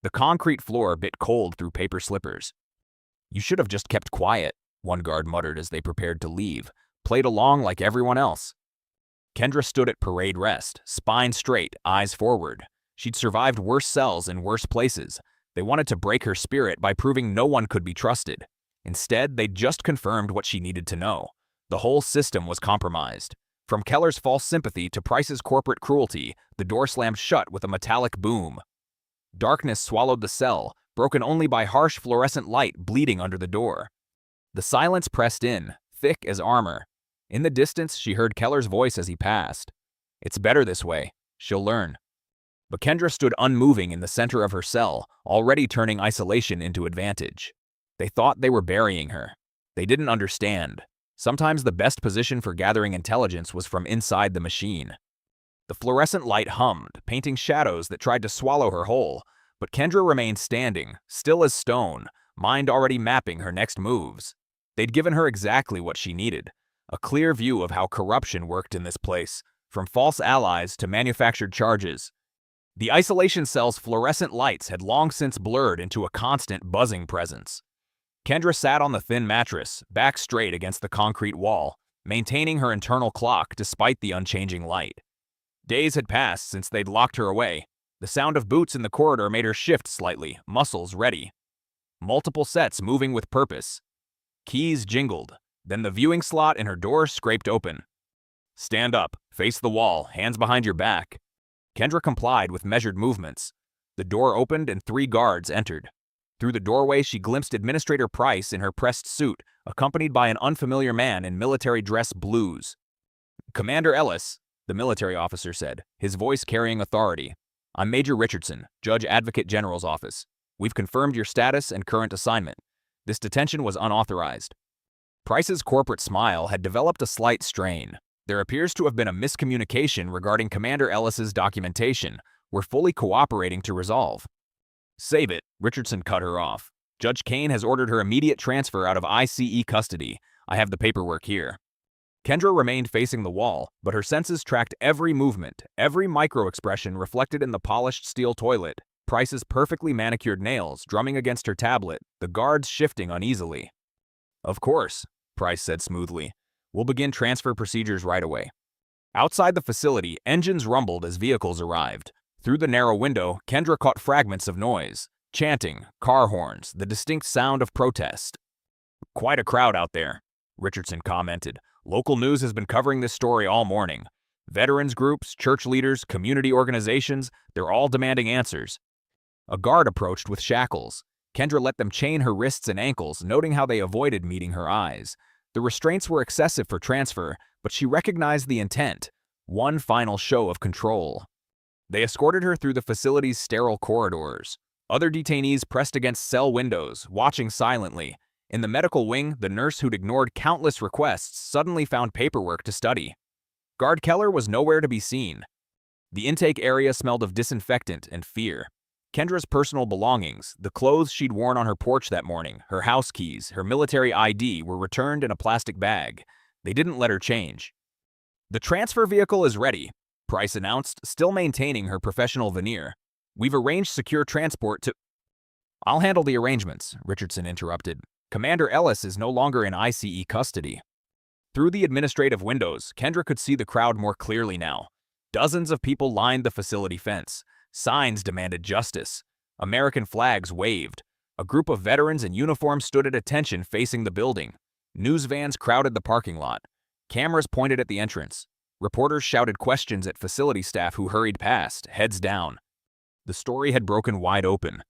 The concrete floor bit cold through paper slippers. "You should have just kept quiet," one guard muttered as they prepared to leave. "Played along like everyone else." Kendra stood at parade rest, spine straight, eyes forward. She'd survived worse cells in worse places. They wanted to break her spirit by proving no one could be trusted. Instead, they'd just confirmed what she needed to know. The whole system was compromised. From Keller's false sympathy to Price's corporate cruelty, the door slammed shut with a metallic boom. Darkness swallowed the cell, broken only by harsh fluorescent light bleeding under the door. The silence pressed in, thick as armor. In the distance, she heard Keller's voice as he passed. "It's better this way. She'll learn." But Kendra stood unmoving in the center of her cell, already turning isolation into advantage. They thought they were burying her. They didn't understand. Sometimes the best position for gathering intelligence was from inside the machine. The fluorescent light hummed, painting shadows that tried to swallow her whole, but Kendra remained standing, still as stone, mind already mapping her next moves. They'd given her exactly what she needed, a clear view of how corruption worked in this place, from false allies to manufactured charges. The isolation cell's fluorescent lights had long since blurred into a constant buzzing presence. Kendra sat on the thin mattress, back straight against the concrete wall, maintaining her internal clock despite the unchanging light. Days had passed since they'd locked her away. The sound of boots in the corridor made her shift slightly, muscles ready. Multiple sets moving with purpose. Keys jingled, then the viewing slot in her door scraped open. Stand up, face the wall, hands behind your back. Kendra complied with measured movements. The door opened and 3 guards entered. Through the doorway, she glimpsed Administrator Price in her pressed suit, accompanied by an unfamiliar man in military dress blues. "Commander Ellis," the military officer said, his voice carrying authority. "I'm Major Richardson, Judge Advocate General's office. We've confirmed your status and current assignment. This detention was unauthorized." Price's corporate smile had developed a slight strain. There appears to have been a miscommunication regarding Commander Ellis's documentation. We're fully cooperating to resolve. "Save it," Richardson cut her off. "Judge Kane has ordered her immediate transfer out of ICE custody. I have the paperwork here." Kendra remained facing the wall, but her senses tracked every movement, every micro-expression reflected in the polished steel toilet, Price's perfectly manicured nails drumming against her tablet, the guards shifting uneasily. "Of course," Price said smoothly. "We'll begin transfer procedures right away." Outside the facility, engines rumbled as vehicles arrived. Through the narrow window, Kendra caught fragments of noise. Chanting, car horns, the distinct sound of protest. "Quite a crowd out there," Richardson commented. "Local news has been covering this story all morning. Veterans groups, church leaders, community organizations, they're all demanding answers." A guard approached with shackles. Kendra let them chain her wrists and ankles, noting how they avoided meeting her eyes. The restraints were excessive for transfer, but she recognized the intent. One final show of control. They escorted her through the facility's sterile corridors. Other detainees pressed against cell windows, watching silently. In the medical wing, the nurse who'd ignored countless requests suddenly found paperwork to study. Guard Keller was nowhere to be seen. The intake area smelled of disinfectant and fear. Kendra's personal belongings, the clothes she'd worn on her porch that morning, her house keys, her military ID were returned in a plastic bag. They didn't let her change. "The transfer vehicle is ready," Price announced, still maintaining her professional veneer. "We've arranged secure transport to—" "I'll handle the arrangements," Richardson interrupted. "Commander Ellis is no longer in ICE custody." Through the administrative windows, Kendra could see the crowd more clearly now. Dozens of people lined the facility fence. Signs demanded justice. American flags waved. A group of veterans in uniform stood at attention facing the building. News vans crowded the parking lot. Cameras pointed at the entrance. Reporters shouted questions at facility staff who hurried past, heads down. The story had broken wide open.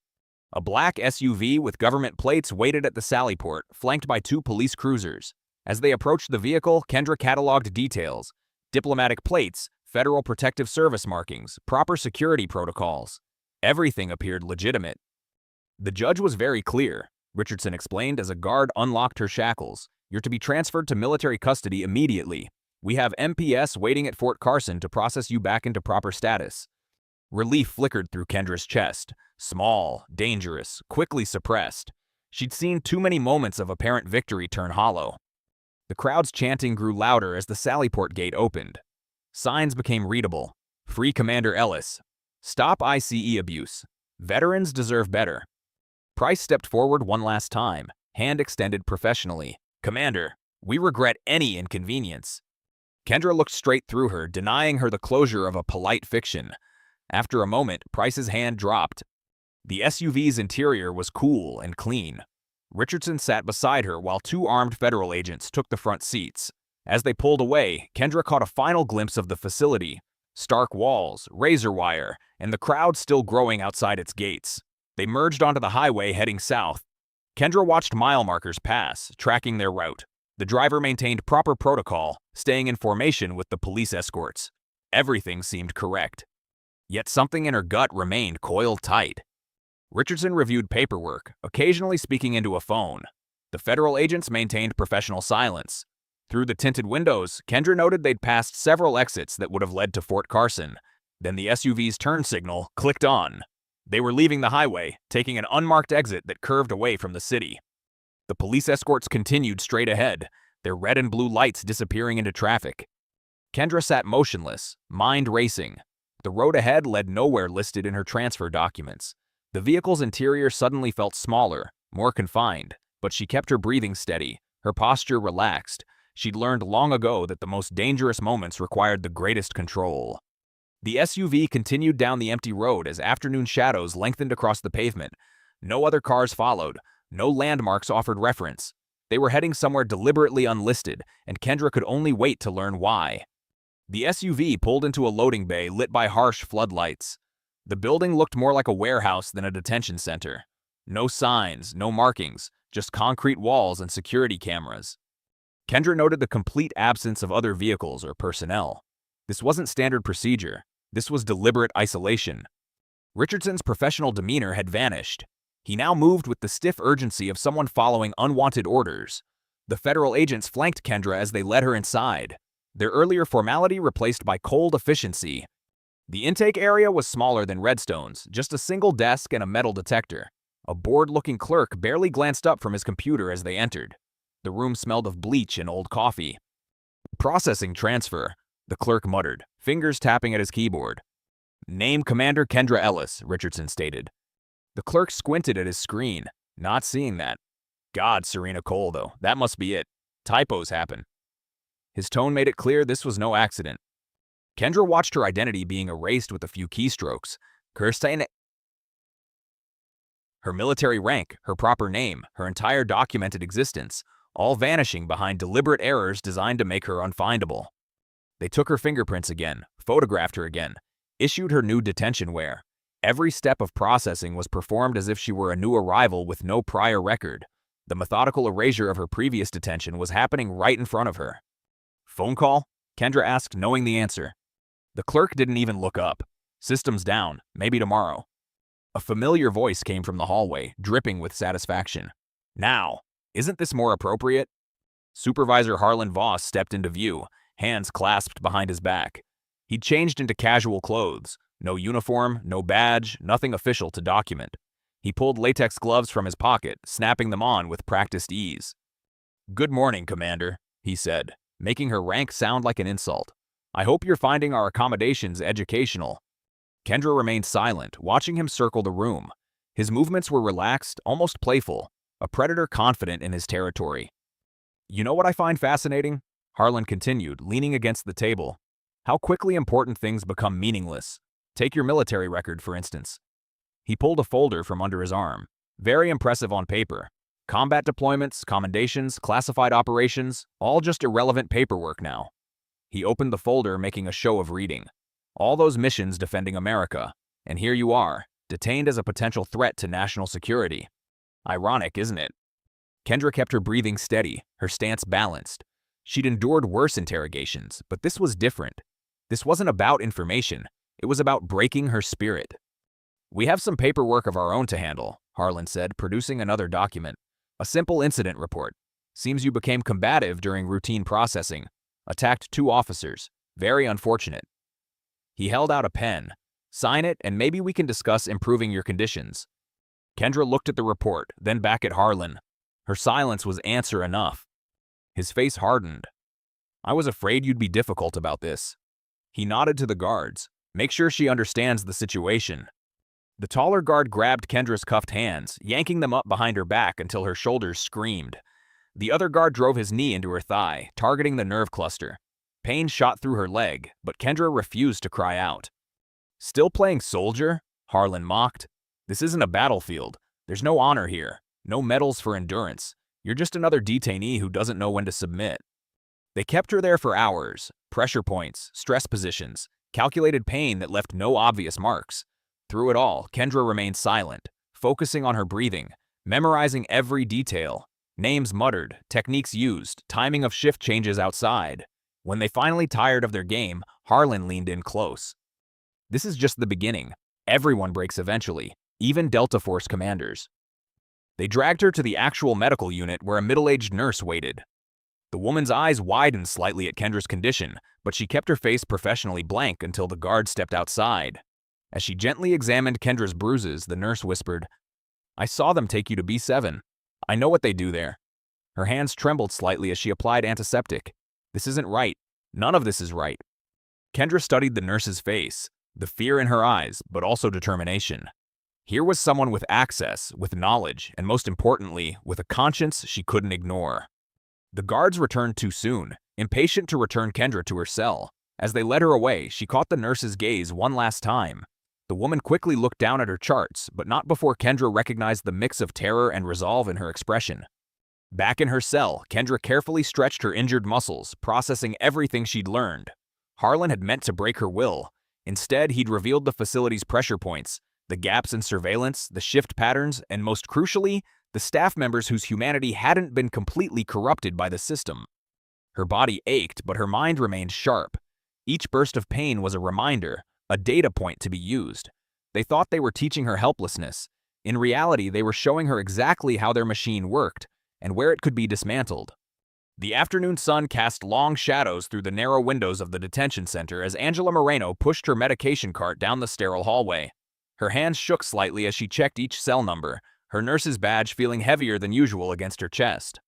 A black SUV with government plates waited at the sally port, flanked by 2 police cruisers. As they approached the vehicle, Kendra cataloged details. Diplomatic plates, Federal Protective Service markings, proper security protocols. Everything appeared legitimate. "The judge was very clear," Richardson explained as a guard unlocked her shackles. "You're to be transferred to military custody immediately. We have MPS waiting at Fort Carson to process you back into proper status." Relief flickered through Kendra's chest. Small, dangerous, quickly suppressed. She'd seen too many moments of apparent victory turn hollow. The crowd's chanting grew louder as the Sallyport gate opened. Signs became readable. "Free Commander Ellis." "Stop ICE abuse." "Veterans deserve better." Price stepped forward one last time, hand extended professionally. "Commander, we regret any inconvenience." Kendra looked straight through her, denying her the closure of a polite fiction. After a moment, Price's hand dropped. The SUV's interior was cool and clean. Richardson sat beside her while 2 armed federal agents took the front seats. As they pulled away, Kendra caught a final glimpse of the facility. Stark walls, razor wire, and the crowd still growing outside its gates. They merged onto the highway heading south. Kendra watched mile markers pass, tracking their route. The driver maintained proper protocol, staying in formation with the police escorts. Everything seemed correct. Yet something in her gut remained coiled tight. Richardson reviewed paperwork, occasionally speaking into a phone. The federal agents maintained professional silence. Through the tinted windows, Kendra noted they'd passed several exits that would have led to Fort Carson. Then the SUV's turn signal clicked on. They were leaving the highway, taking an unmarked exit that curved away from the city. The police escorts continued straight ahead, their red and blue lights disappearing into traffic. Kendra sat motionless, mind racing. The road ahead led nowhere listed in her transfer documents. The vehicle's interior suddenly felt smaller, more confined, but she kept her breathing steady, her posture relaxed. She'd learned long ago that the most dangerous moments required the greatest control. The SUV continued down the empty road as afternoon shadows lengthened across the pavement. No other cars followed, no landmarks offered reference. They were heading somewhere deliberately unlisted, and Kendra could only wait to learn why. The SUV pulled into a loading bay lit by harsh floodlights. The building looked more like a warehouse than a detention center. No signs, no markings, just concrete walls and security cameras. Kendra noted the complete absence of other vehicles or personnel. This wasn't standard procedure. This was deliberate isolation. Richardson's professional demeanor had vanished. He now moved with the stiff urgency of someone following unwanted orders. The federal agents flanked Kendra as they led her inside, their earlier formality replaced by cold efficiency. The intake area was smaller than Redstone's, just a single desk and a metal detector. A bored-looking clerk barely glanced up from his computer as they entered. The room smelled of bleach and old coffee. "Processing transfer," the clerk muttered, fingers tapping at his keyboard. "Name Commander Kendra Ellis," Richardson stated. The clerk squinted at his screen, not seeing that. "God, Serena Cole, though. That must be it. Typos happen." His tone made it clear this was no accident. Kendra watched her identity being erased with a few keystrokes. Kirstein, her military rank, her proper name, her entire documented existence, all vanishing behind deliberate errors designed to make her unfindable. They took her fingerprints again, photographed her again, issued her new detention wear. Every step of processing was performed as if she were a new arrival with no prior record. The methodical erasure of her previous detention was happening right in front of her. "Phone call?" Kendra asked, knowing the answer. The clerk didn't even look up. "System's down. Maybe tomorrow." A familiar voice came from the hallway, dripping with satisfaction. "Now, isn't this more appropriate?" Supervisor Harlan Voss stepped into view, hands clasped behind his back. He'd changed into casual clothes. No uniform, no badge, nothing official to document. He pulled latex gloves from his pocket, snapping them on with practiced ease. "Good morning, Commander," he said, making her rank sound like an insult. "I hope you're finding our accommodations educational." Kendra remained silent, watching him circle the room. His movements were relaxed, almost playful, a predator confident in his territory. "You know what I find fascinating?" Harlan continued, leaning against the table. "How quickly important things become meaningless. Take your military record, for instance." He pulled a folder from under his arm. Very impressive on paper. Combat deployments, commendations, classified operations, all just irrelevant paperwork now. He opened the folder, making a show of reading. All those missions defending America. And here you are, detained as a potential threat to national security. Ironic, isn't it? Kendra kept her breathing steady, her stance balanced. She'd endured worse interrogations, but this was different. This wasn't about information. It was about breaking her spirit. "We have some paperwork of our own to handle," Harlan said, producing another document. "A simple incident report. Seems you became combative during routine processing. Attacked 2 officers. Very unfortunate." He held out a pen. "Sign it, and maybe we can discuss improving your conditions." Kendra looked at the report, then back at Harlan. Her silence was answer enough. His face hardened. "I was afraid you'd be difficult about this." He nodded to the guards. "Make sure she understands the situation." The taller guard grabbed Kendra's cuffed hands, yanking them up behind her back until her shoulders screamed. The other guard drove his knee into her thigh, targeting the nerve cluster. Pain shot through her leg, but Kendra refused to cry out. "Still playing soldier?" Harlan mocked. "This isn't a battlefield. There's no honor here. No medals for endurance. You're just another detainee who doesn't know when to submit." They kept her there for hours. Pressure points, stress positions, calculated pain that left no obvious marks. Through it all, Kendra remained silent, focusing on her breathing, memorizing every detail. Names muttered, techniques used, timing of shift changes outside. When they finally tired of their game, Harlan leaned in close. "This is just the beginning. Everyone breaks eventually, even Delta Force commanders." They dragged her to the actual medical unit where a middle-aged nurse waited. The woman's eyes widened slightly at Kendra's condition, but she kept her face professionally blank until the guard stepped outside. As she gently examined Kendra's bruises, the nurse whispered, "I saw them take you to B7. I know what they do there." Her hands trembled slightly as she applied antiseptic. "This isn't right. None of this is right." Kendra studied the nurse's face, the fear in her eyes, but also determination. Here was someone with access, with knowledge, and most importantly, with a conscience she couldn't ignore. The guards returned too soon, impatient to return Kendra to her cell. As they led her away, she caught the nurse's gaze one last time. The woman quickly looked down at her charts, but not before Kendra recognized the mix of terror and resolve in her expression. Back in her cell, Kendra carefully stretched her injured muscles, processing everything she'd learned. Harlan had meant to break her will. Instead, he'd revealed the facility's pressure points, the gaps in surveillance, the shift patterns, and most crucially, the staff members whose humanity hadn't been completely corrupted by the system. Her body ached, but her mind remained sharp. Each burst of pain was a reminder, a data point to be used. They thought they were teaching her helplessness. In reality, they were showing her exactly how their machine worked and where it could be dismantled. The afternoon sun cast long shadows through the narrow windows of the detention center as Angela Moreno pushed her medication cart down the sterile hallway. Her hands shook slightly as she checked each cell number, her nurse's badge feeling heavier than usual against her chest.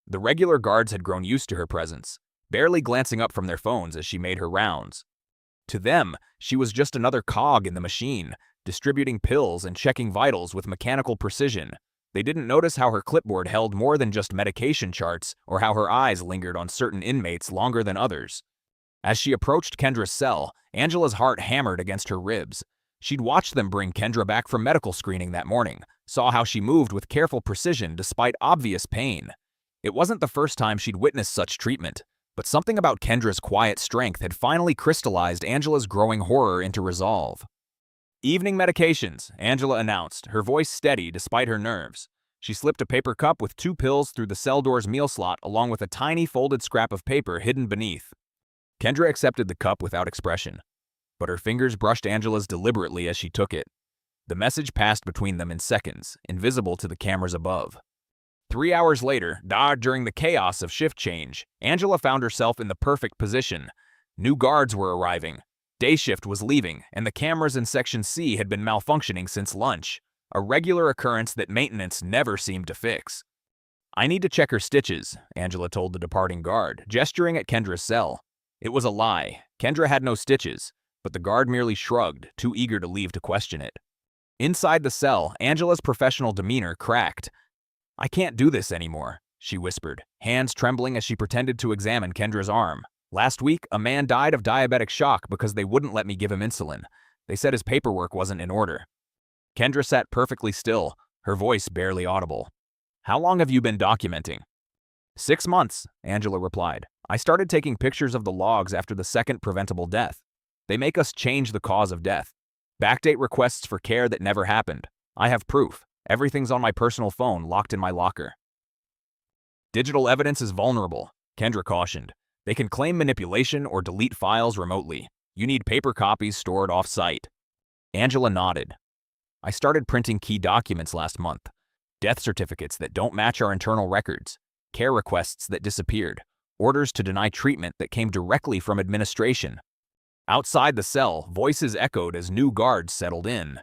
The regular guards had grown used to her presence, barely glancing up from their phones as she made her rounds. To them, she was just another cog in the machine, distributing pills and checking vitals with mechanical precision. They didn't notice how her clipboard held more than just medication charts or how her eyes lingered on certain inmates longer than others. As she approached Kendra's cell, Angela's heart hammered against her ribs. She'd watched them bring Kendra back from medical screening that morning, saw how she moved with careful precision despite obvious pain. It wasn't the first time she'd witnessed such treatment, but something about Kendra's quiet strength had finally crystallized Angela's growing horror into resolve. "Evening medications," Angela announced, her voice steady despite her nerves. She slipped a paper cup with 2 pills through the cell door's meal slot along with a tiny folded scrap of paper hidden beneath. Kendra accepted the cup without expression, but her fingers brushed Angela's deliberately as she took it. The message passed between them in seconds, invisible to the cameras above. 3 hours later, during the chaos of shift change, Angela found herself in the perfect position. New guards were arriving. Day shift was leaving, and the cameras in Section C had been malfunctioning since lunch, a regular occurrence that maintenance never seemed to fix. "I need to check her stitches," Angela told the departing guard, gesturing at Kendra's cell. It was a lie. Kendra had no stitches, but the guard merely shrugged, too eager to leave to question it. Inside the cell, Angela's professional demeanor cracked. "I can't do this anymore," she whispered, hands trembling as she pretended to examine Kendra's arm. "Last week, a man died of diabetic shock because they wouldn't let me give him insulin. They said his paperwork wasn't in order." Kendra sat perfectly still, her voice barely audible. "How long have you been documenting?" 6 months, Angela replied. "I started taking pictures of the logs after the second preventable death. They make us change the cause of death. Backdate requests for care that never happened. I have proof. Everything's on my personal phone, locked in my locker." "Digital evidence is vulnerable," Kendra cautioned. "They can claim manipulation or delete files remotely. You need paper copies stored off-site." Angela nodded. "I started printing key documents last month. Death certificates that don't match our internal records, care requests that disappeared, orders to deny treatment that came directly from administration." Outside the cell, voices echoed as new guards settled in.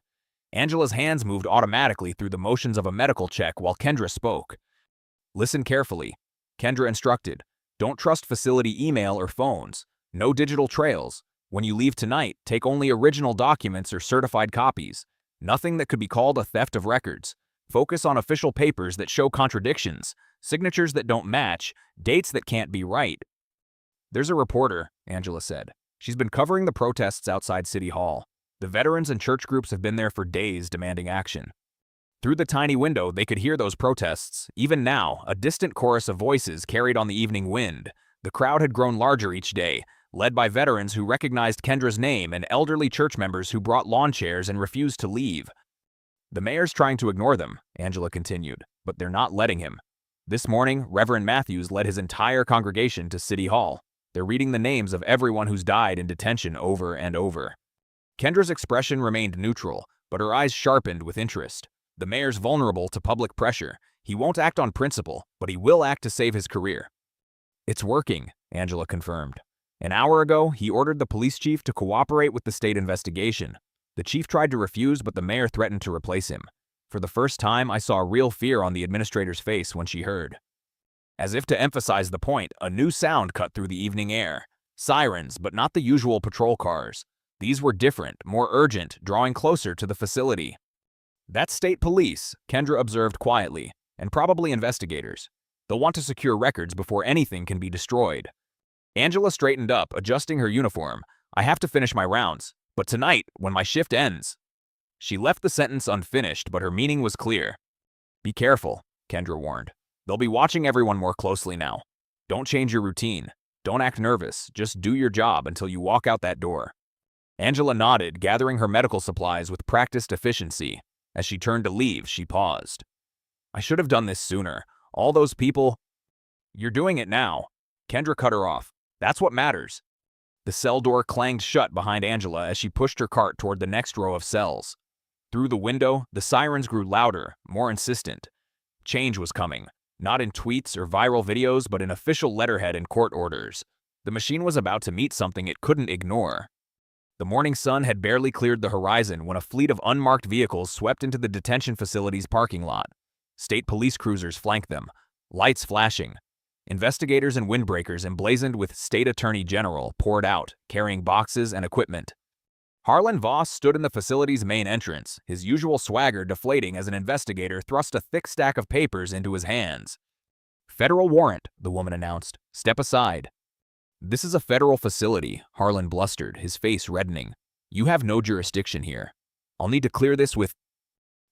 Angela's hands moved automatically through the motions of a medical check while Kendra spoke. "Listen carefully," Kendra instructed. "Don't trust facility email or phones. No digital trails. When you leave tonight, take only original documents or certified copies. Nothing that could be called a theft of records. Focus on official papers that show contradictions, signatures that don't match, dates that can't be right." "There's a reporter," Angela said. "She's been covering the protests outside City Hall. The veterans and church groups have been there for days demanding action." Through the tiny window, they could hear those protests. Even now, a distant chorus of voices carried on the evening wind. The crowd had grown larger each day, led by veterans who recognized Kendra's name and elderly church members who brought lawn chairs and refused to leave. "The mayor's trying to ignore them," Angela continued, "but they're not letting him. This morning, Reverend Matthews led his entire congregation to City Hall. They're reading the names of everyone who's died in detention over and over." Kendra's expression remained neutral, but her eyes sharpened with interest. The mayor's vulnerable to public pressure. He won't act on principle, but he will act to save his career. "It's working," Angela confirmed. "An hour ago, he ordered the police chief to cooperate with the state investigation. The chief tried to refuse, but the mayor threatened to replace him. For the first time, I saw real fear on the administrator's face when she heard. As if to emphasize the point, a new sound cut through the evening air. Sirens, but not the usual patrol cars. These were different, more urgent, drawing closer to the facility. "That's state police," Kendra observed quietly, "and probably investigators. They'll want to secure records before anything can be destroyed." Angela straightened up, adjusting her uniform. "I have to finish my rounds, but tonight, when my shift ends." She left the sentence unfinished, but her meaning was clear. "Be careful," Kendra warned. "They'll be watching everyone more closely now. Don't change your routine. Don't act nervous. Just do your job until you walk out that door." Angela nodded, gathering her medical supplies with practiced efficiency. As she turned to leave, she paused. "I should have done this sooner. All those people—" "You're doing it now." Kendra cut her off. "That's what matters." The cell door clanged shut behind Angela as she pushed her cart toward the next row of cells. Through the window, the sirens grew louder, more insistent. Change was coming, not in tweets or viral videos, but in official letterhead and court orders. The machine was about to meet something it couldn't ignore. The morning sun had barely cleared the horizon when a fleet of unmarked vehicles swept into the detention facility's parking lot. State police cruisers flanked them, lights flashing. Investigators and windbreakers emblazoned with State Attorney General poured out, carrying boxes and equipment. Harlan Voss stood in the facility's main entrance, his usual swagger deflating as an investigator thrust a thick stack of papers into his hands. "Federal warrant," the woman announced. "Step aside." "This is a federal facility," Harlan blustered, his face reddening. "You have no jurisdiction here. I'll need to clear this with—"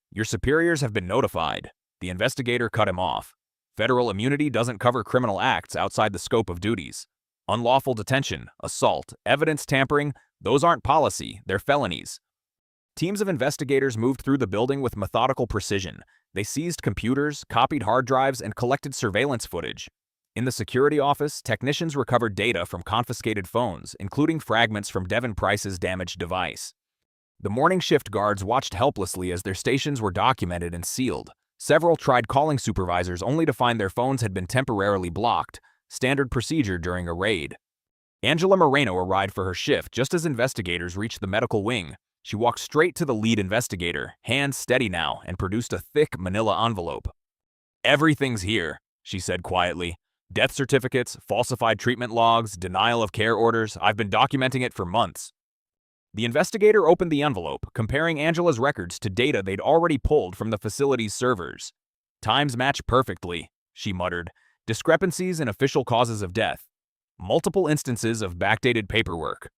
"Your superiors have been notified." The investigator cut him off. "Federal immunity doesn't cover criminal acts outside the scope of duties. Unlawful detention, assault, evidence tampering, those aren't policy, they're felonies." Teams of investigators moved through the building with methodical precision. They seized computers, copied hard drives, and collected surveillance footage. In the security office, technicians recovered data from confiscated phones, including fragments from Devin Price's damaged device. The morning shift guards watched helplessly as their stations were documented and sealed. Several tried calling supervisors only to find their phones had been temporarily blocked, standard procedure during a raid. Angela Moreno arrived for her shift just as investigators reached the medical wing. She walked straight to the lead investigator, hands steady now, and produced a thick manila envelope. "Everything's here," she said quietly. "Death certificates, falsified treatment logs, denial of care orders. I've been documenting it for months." The investigator opened the envelope, comparing Angela's records to data they'd already pulled from the facility's servers. "Times match perfectly," she muttered. "Discrepancies in official causes of death. Multiple instances of backdated paperwork."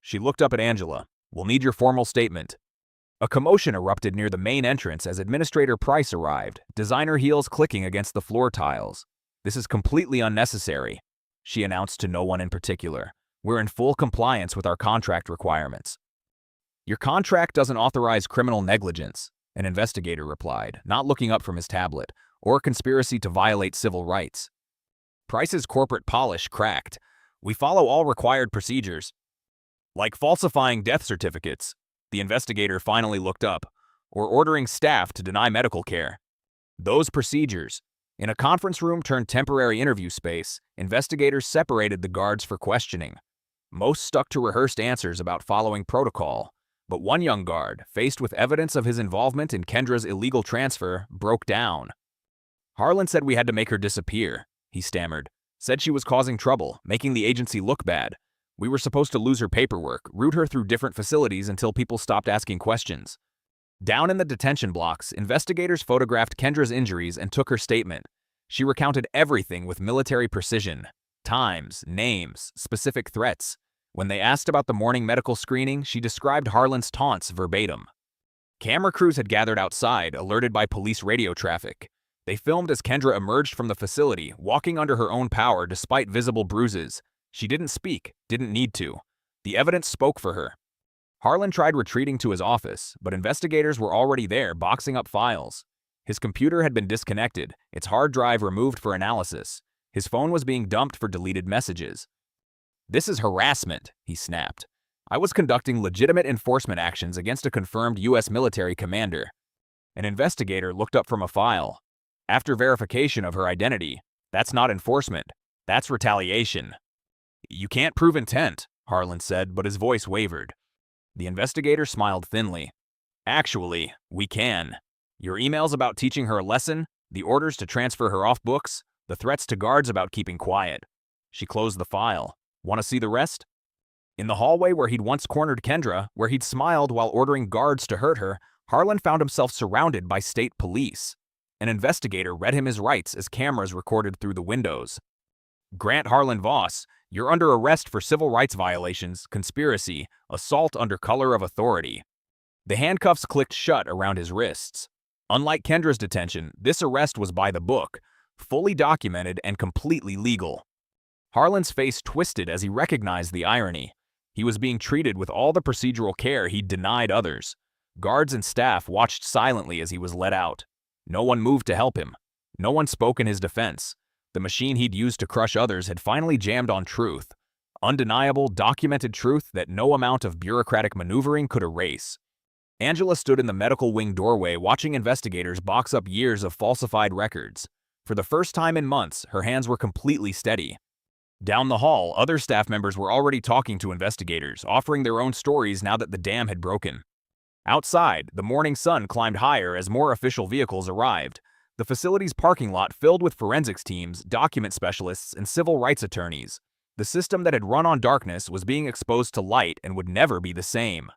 She looked up at Angela. "We'll need your formal statement." A commotion erupted near the main entrance as Administrator Price arrived, designer heels clicking against the floor tiles. "This is completely unnecessary," she announced to no one in particular. "We're in full compliance with our contract requirements." "Your contract doesn't authorize criminal negligence," an investigator replied, not looking up from his tablet, "or conspiracy to violate civil rights." Price's corporate polish cracked. "We follow all required procedures." "Like falsifying death certificates," the investigator finally looked up, "or ordering staff to deny medical care. Those procedures." In a conference room turned temporary interview space, investigators separated the guards for questioning. Most stuck to rehearsed answers about following protocol, but one young guard, faced with evidence of his involvement in Kendra's illegal transfer, broke down. "Harlan said we had to make her disappear," he stammered. "Said she was causing trouble, making the agency look bad. We were supposed to lose her paperwork, route her through different facilities until people stopped asking questions." Down in the detention blocks, investigators photographed Kendra's injuries and took her statement. She recounted everything with military precision. Times, names, specific threats. When they asked about the morning medical screening, she described Harlan's taunts verbatim. Camera crews had gathered outside, alerted by police radio traffic. They filmed as Kendra emerged from the facility, walking under her own power despite visible bruises. She didn't speak, didn't need to. The evidence spoke for her. Harlan tried retreating to his office, but investigators were already there, boxing up files. His computer had been disconnected, its hard drive removed for analysis. His phone was being dumped for deleted messages. "This is harassment," he snapped. "I was conducting legitimate enforcement actions against a confirmed U.S. military commander." An investigator looked up from a file. After verification of her identity, "That's not enforcement. That's retaliation." "You can't prove intent," Harlan said, but his voice wavered. The investigator smiled thinly. Actually, we can. Your emails about teaching her a lesson, the orders to transfer her off books, the threats to guards about keeping quiet. She closed the file. Want to see the rest? In the hallway where he'd once cornered Kendra, where he'd smiled while ordering guards to hurt her, Harlan found himself surrounded by state police. An investigator read him his rights as cameras recorded through the windows. Grant Harlan Voss, you're under arrest for civil rights violations, conspiracy, assault under color of authority. The handcuffs clicked shut around his wrists. Unlike Kendra's detention, this arrest was by the book, fully documented and completely legal. Harlan's face twisted as he recognized the irony. He was being treated with all the procedural care he'd denied others. Guards and staff watched silently as he was let out. No one moved to help him. No one spoke in his defense. The machine he'd used to crush others had finally jammed on truth. Undeniable, documented truth that no amount of bureaucratic maneuvering could erase. Angela stood in the medical wing doorway watching investigators box up years of falsified records. For the first time in months, her hands were completely steady. Down the hall, other staff members were already talking to investigators, offering their own stories now that the dam had broken. Outside, the morning sun climbed higher as more official vehicles arrived. The facility's parking lot filled with forensics teams, document specialists, and civil rights attorneys. The system that had run on darkness was being exposed to light and would never be the same.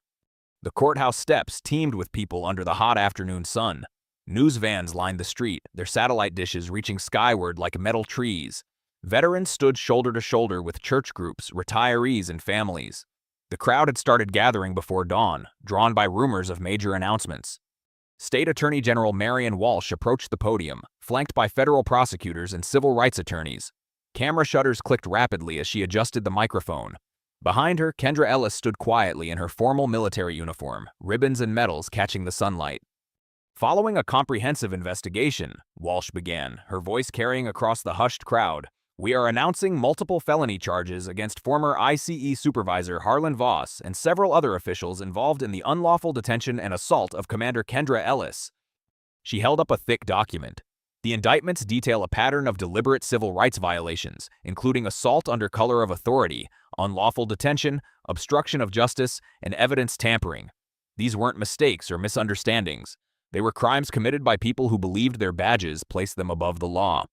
The courthouse steps teemed with people under the hot afternoon sun. News vans lined the street, their satellite dishes reaching skyward like metal trees. Veterans stood shoulder to shoulder with church groups, retirees, and families. The crowd had started gathering before dawn, drawn by rumors of major announcements. State Attorney General Marion Walsh approached the podium, flanked by federal prosecutors and civil rights attorneys. Camera shutters clicked rapidly as she adjusted the microphone. Behind her, Kendra Ellis stood quietly in her formal military uniform, ribbons and medals catching the sunlight. Following a comprehensive investigation, Walsh began, her voice carrying across the hushed crowd, we are announcing multiple felony charges against former ICE supervisor Harlan Voss and several other officials involved in the unlawful detention and assault of Commander Kendra Ellis. She held up a thick document. The indictments detail a pattern of deliberate civil rights violations, including assault under color of authority, unlawful detention, obstruction of justice, and evidence tampering. These weren't mistakes or misunderstandings. They were crimes committed by people who believed their badges placed them above the law.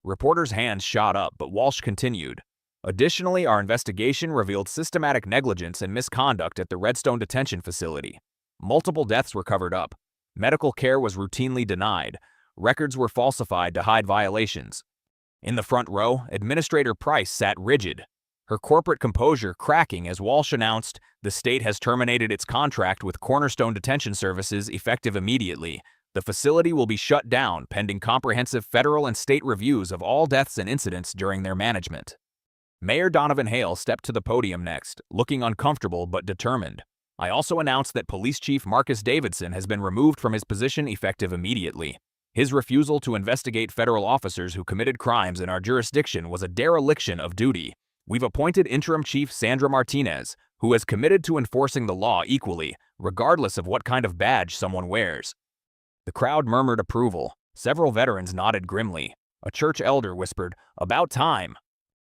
Reporters' hands shot up, but Walsh continued. Additionally, our investigation revealed systematic negligence and misconduct at the Redstone detention facility. Multiple deaths were covered up. Medical care was routinely denied. Records were falsified to hide violations. In the front row, Administrator Price sat rigid, her corporate composure cracking as Walsh announced, the state has terminated its contract with Cornerstone Detention Services effective immediately. The facility will be shut down pending comprehensive federal and state reviews of all deaths and incidents during their management. Mayor Donovan Hale stepped to the podium next, looking uncomfortable but determined. I also announced that Police Chief Marcus Davidson has been removed from his position effective immediately. His refusal to investigate federal officers who committed crimes in our jurisdiction was a dereliction of duty. We've appointed Interim Chief Sandra Martinez, who is committed to enforcing the law equally, regardless of what kind of badge someone wears. The crowd murmured approval. Several veterans nodded grimly. A church elder whispered, "About time."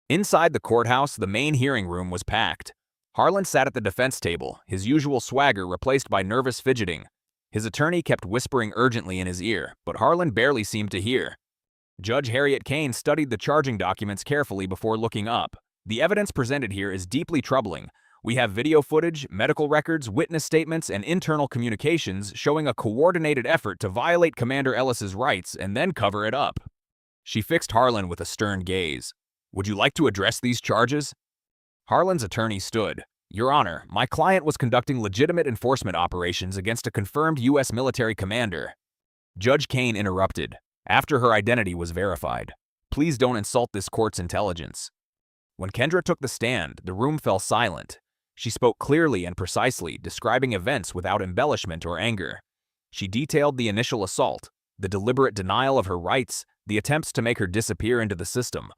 Inside the courthouse, the main hearing room was packed. Harlan sat at the defense table, his usual swagger replaced by nervous fidgeting. His attorney kept whispering urgently in his ear, but Harlan barely seemed to hear. Judge Harriet Kane studied the charging documents carefully before looking up. The evidence presented here is deeply troubling. We have video footage, medical records, witness statements, and internal communications showing a coordinated effort to violate Commander Ellis's rights and then cover it up. She fixed Harlan with a stern gaze. Would you like to address these charges? Harlan's attorney stood. Your Honor, my client was conducting legitimate enforcement operations against a confirmed U.S. military commander. Judge Kane interrupted, after her identity was verified. Please don't insult this court's intelligence. When Kendra took the stand, the room fell silent. She spoke clearly and precisely, describing events without embellishment or anger. She detailed the initial assault, the deliberate denial of her rights, the attempts to make her disappear into the system.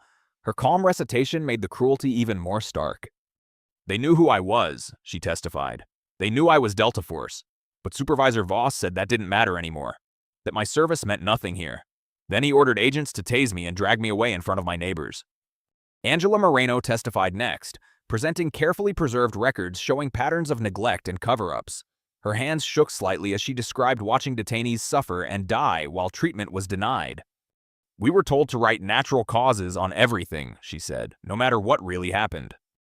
Her calm recitation made the cruelty even more stark. They knew who I was, she testified. They knew I was Delta Force, but Supervisor Voss said that didn't matter anymore, that my service meant nothing here. Then he ordered agents to tase me and drag me away in front of my neighbors. Angela Moreno testified next, presenting carefully preserved records showing patterns of neglect and cover-ups. Her hands shook slightly as she described watching detainees suffer and die while treatment was denied. "We were told to write natural causes on everything," she said, "no matter what really happened."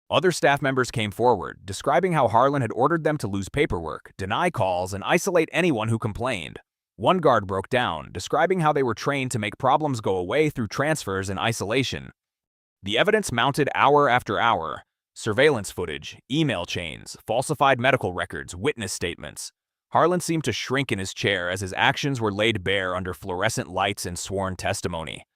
Other staff members came forward, describing how Harlan had ordered them to lose paperwork, deny calls, and isolate anyone who complained. One guard broke down, describing how they were trained to make problems go away through transfers and isolation. The evidence mounted hour after hour: surveillance footage, email chains, falsified medical records, witness statements. Harlan seemed to shrink in his chair as his actions were laid bare under fluorescent lights and sworn testimony.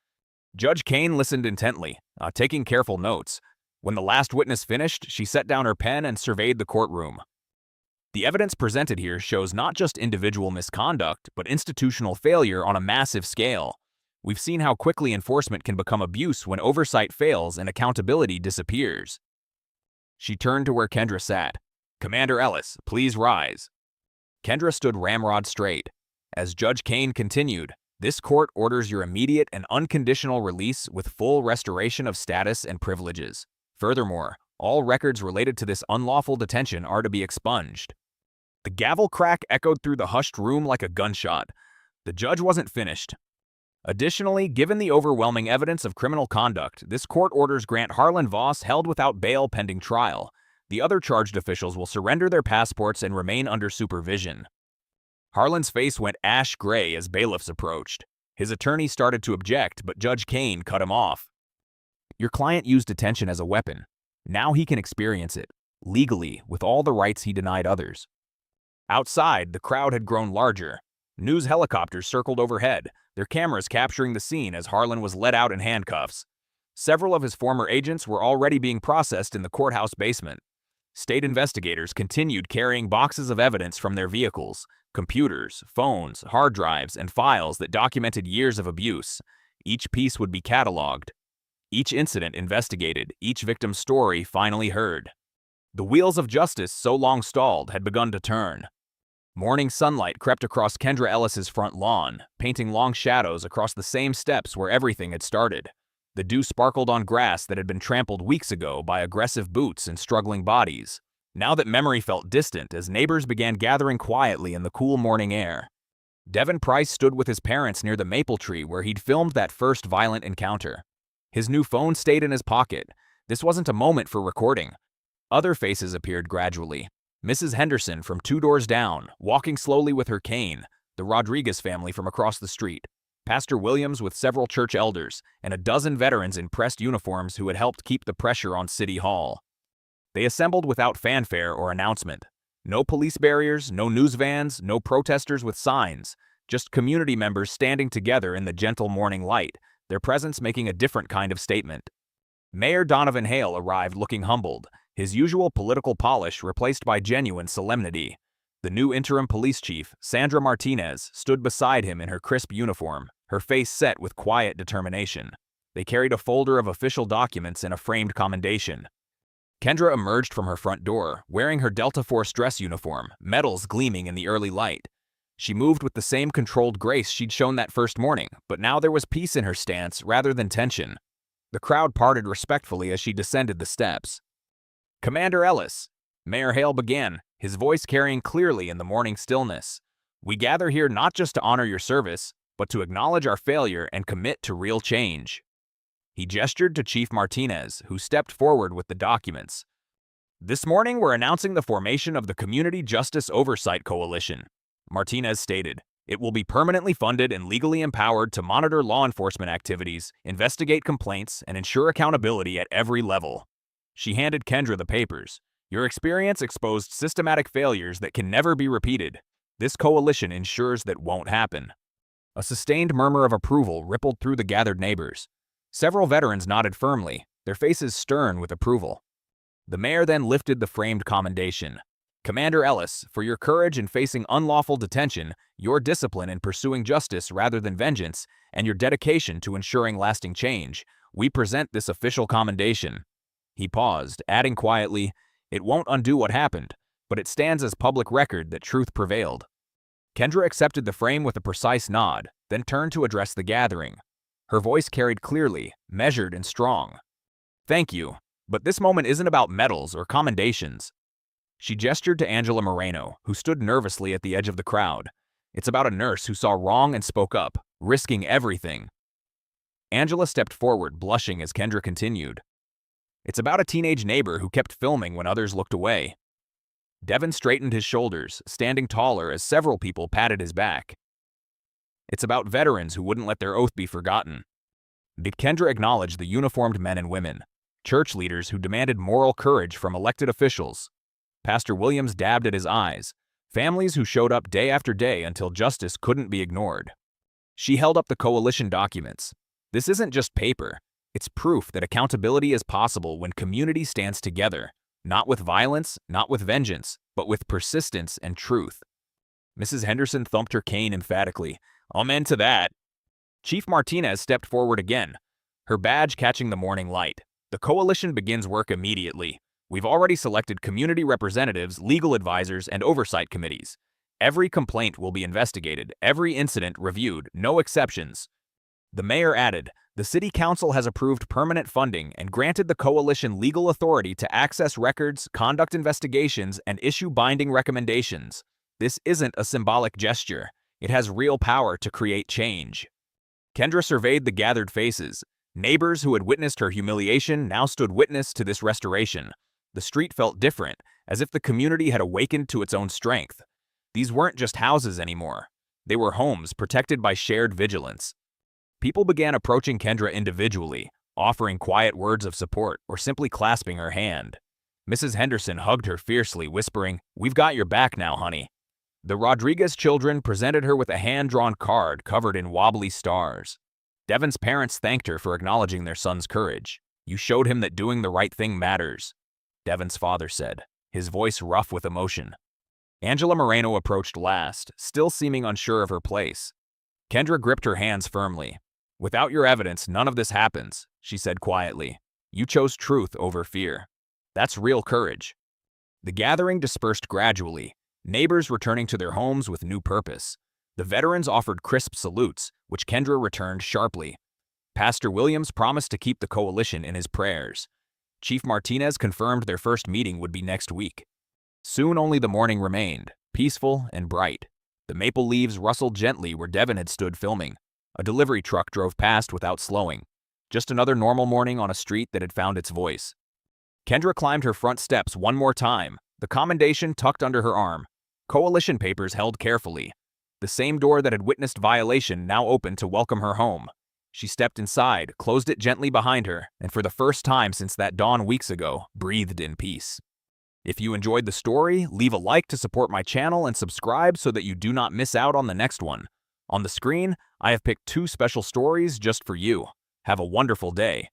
Judge Kane listened intently, taking careful notes. When the last witness finished, she set down her pen and surveyed the courtroom. The evidence presented here shows not just individual misconduct, but institutional failure on a massive scale. We've seen how quickly enforcement can become abuse when oversight fails and accountability disappears. She turned to where Kendra sat. "Commander Ellis, please rise." Kendra stood ramrod straight. As Judge Kane continued, "This court orders your immediate and unconditional release with full restoration of status and privileges. Furthermore, all records related to this unlawful detention are to be expunged." The gavel crack echoed through the hushed room like a gunshot. The judge wasn't finished. Additionally, given the overwhelming evidence of criminal conduct, this court orders Grant Harlan Voss held without bail pending trial. The other charged officials will surrender their passports and remain under supervision. Harlan's face went ash gray as bailiffs approached. His attorney started to object, but Judge Kane cut him off. "Your client used detention as a weapon. Now he can experience it, legally, with all the rights he denied others." Outside, the crowd had grown larger. News helicopters circled overhead, their cameras capturing the scene as Harlan was led out in handcuffs. Several of his former agents were already being processed in the courthouse basement. State investigators continued carrying boxes of evidence from their vehicles: computers, phones, hard drives, and files that documented years of abuse. Each piece would be cataloged. Each incident investigated, each victim's story finally heard. The wheels of justice, so long stalled, had begun to turn. Morning sunlight crept across Kendra Ellis's front lawn, painting long shadows across the same steps where everything had started. The dew sparkled on grass that had been trampled weeks ago by aggressive boots and struggling bodies. Now that memory felt distant as neighbors began gathering quietly in the cool morning air. Devin Price stood with his parents near the maple tree where he'd filmed that first violent encounter. His new phone stayed in his pocket. This wasn't a moment for recording. Other faces appeared gradually. Mrs. Henderson from 2 doors down, walking slowly with her cane, the Rodriguez family from across the street, Pastor Williams with several church elders, and a dozen veterans in pressed uniforms who had helped keep the pressure on City Hall. They assembled without fanfare or announcement. No police barriers, no news vans, no protesters with signs, just community members standing together in the gentle morning light, their presence making a different kind of statement. Mayor Donovan Hale arrived looking humbled, his usual political polish replaced by genuine solemnity. The new interim police chief, Sandra Martinez, stood beside him in her crisp uniform, her face set with quiet determination. They carried a folder of official documents and a framed commendation. Kendra emerged from her front door, wearing her Delta Force dress uniform, medals gleaming in the early light. She moved with the same controlled grace she'd shown that first morning, but now there was peace in her stance rather than tension. The crowd parted respectfully as she descended the steps. "Commander Ellis," Mayor Hale began, his voice carrying clearly in the morning stillness. "We gather here not just to honor your service, but to acknowledge our failure and commit to real change." He gestured to Chief Martinez, who stepped forward with the documents. "This morning we're announcing the formation of the Community Justice Oversight Coalition," Martinez stated. "It will be permanently funded and legally empowered to monitor law enforcement activities, investigate complaints, and ensure accountability at every level." She handed Kendra the papers. "Your experience exposed systematic failures that can never be repeated. This coalition ensures that won't happen." A sustained murmur of approval rippled through the gathered neighbors. Several veterans nodded firmly, their faces stern with approval. The mayor then lifted the framed commendation. "Commander Ellis, for your courage in facing unlawful detention, your discipline in pursuing justice rather than vengeance, and your dedication to ensuring lasting change, we present this official commendation." He paused, adding quietly, "It won't undo what happened, but it stands as public record that truth prevailed." Kendra accepted the frame with a precise nod, then turned to address the gathering. Her voice carried clearly, measured and strong. "Thank you. But this moment isn't about medals or commendations. She gestured to Angela Moreno, who stood nervously at the edge of the crowd. It's about a nurse who saw wrong and spoke up, risking everything. Angela stepped forward, blushing as Kendra continued. It's about a teenage neighbor who kept filming when others looked away. Devin straightened his shoulders, standing taller as several people patted his back. It's about veterans who wouldn't let their oath be forgotten. Kendra acknowledged the uniformed men and women, church leaders who demanded moral courage from elected officials. Pastor Williams dabbed at his eyes, families who showed up day after day until justice couldn't be ignored. She held up the coalition documents. This isn't just paper. It's proof that accountability is possible when community stands together, not with violence, not with vengeance, but with persistence and truth. Mrs. Henderson thumped her cane emphatically. Amen to that. Chief Martinez stepped forward again, her badge catching the morning light. The coalition begins work immediately. We've already selected community representatives, legal advisors, and oversight committees. Every complaint will be investigated, every incident reviewed, no exceptions. The mayor added, the city council has approved permanent funding and granted the coalition legal authority to access records, conduct investigations, and issue binding recommendations. This isn't a symbolic gesture. It has real power to create change. Kendra surveyed the gathered faces. Neighbors who had witnessed her humiliation now stood witness to this restoration. The street felt different, as if the community had awakened to its own strength. These weren't just houses anymore. They were homes protected by shared vigilance. People began approaching Kendra individually, offering quiet words of support or simply clasping her hand. Mrs. Henderson hugged her fiercely, whispering, "We've got your back now, honey." The Rodriguez children presented her with a hand-drawn card covered in wobbly stars. Devin's parents thanked her for acknowledging their son's courage. "You showed him that doing the right thing matters," Devin's father said, his voice rough with emotion. Angela Moreno approached last, still seeming unsure of her place. Kendra gripped her hands firmly. "Without your evidence, none of this happens," she said quietly. "You chose truth over fear. That's real courage." The gathering dispersed gradually, neighbors returning to their homes with new purpose. The veterans offered crisp salutes, which Kendra returned sharply. Pastor Williams promised to keep the coalition in his prayers. Chief Martinez confirmed their first meeting would be next week. Soon only the morning remained, peaceful and bright. The maple leaves rustled gently where Devin had stood filming. A delivery truck drove past without slowing. Just another normal morning on a street that had found its voice. Kendra climbed her front steps one more time, the commendation tucked under her arm. Coalition papers held carefully. The same door that had witnessed violation now opened to welcome her home. She stepped inside, closed it gently behind her, and for the first time since that dawn weeks ago, breathed in peace. If you enjoyed the story, leave a like to support my channel and subscribe so that you do not miss out on the next one. On the screen, I have picked 2 special stories just for you. Have a wonderful day.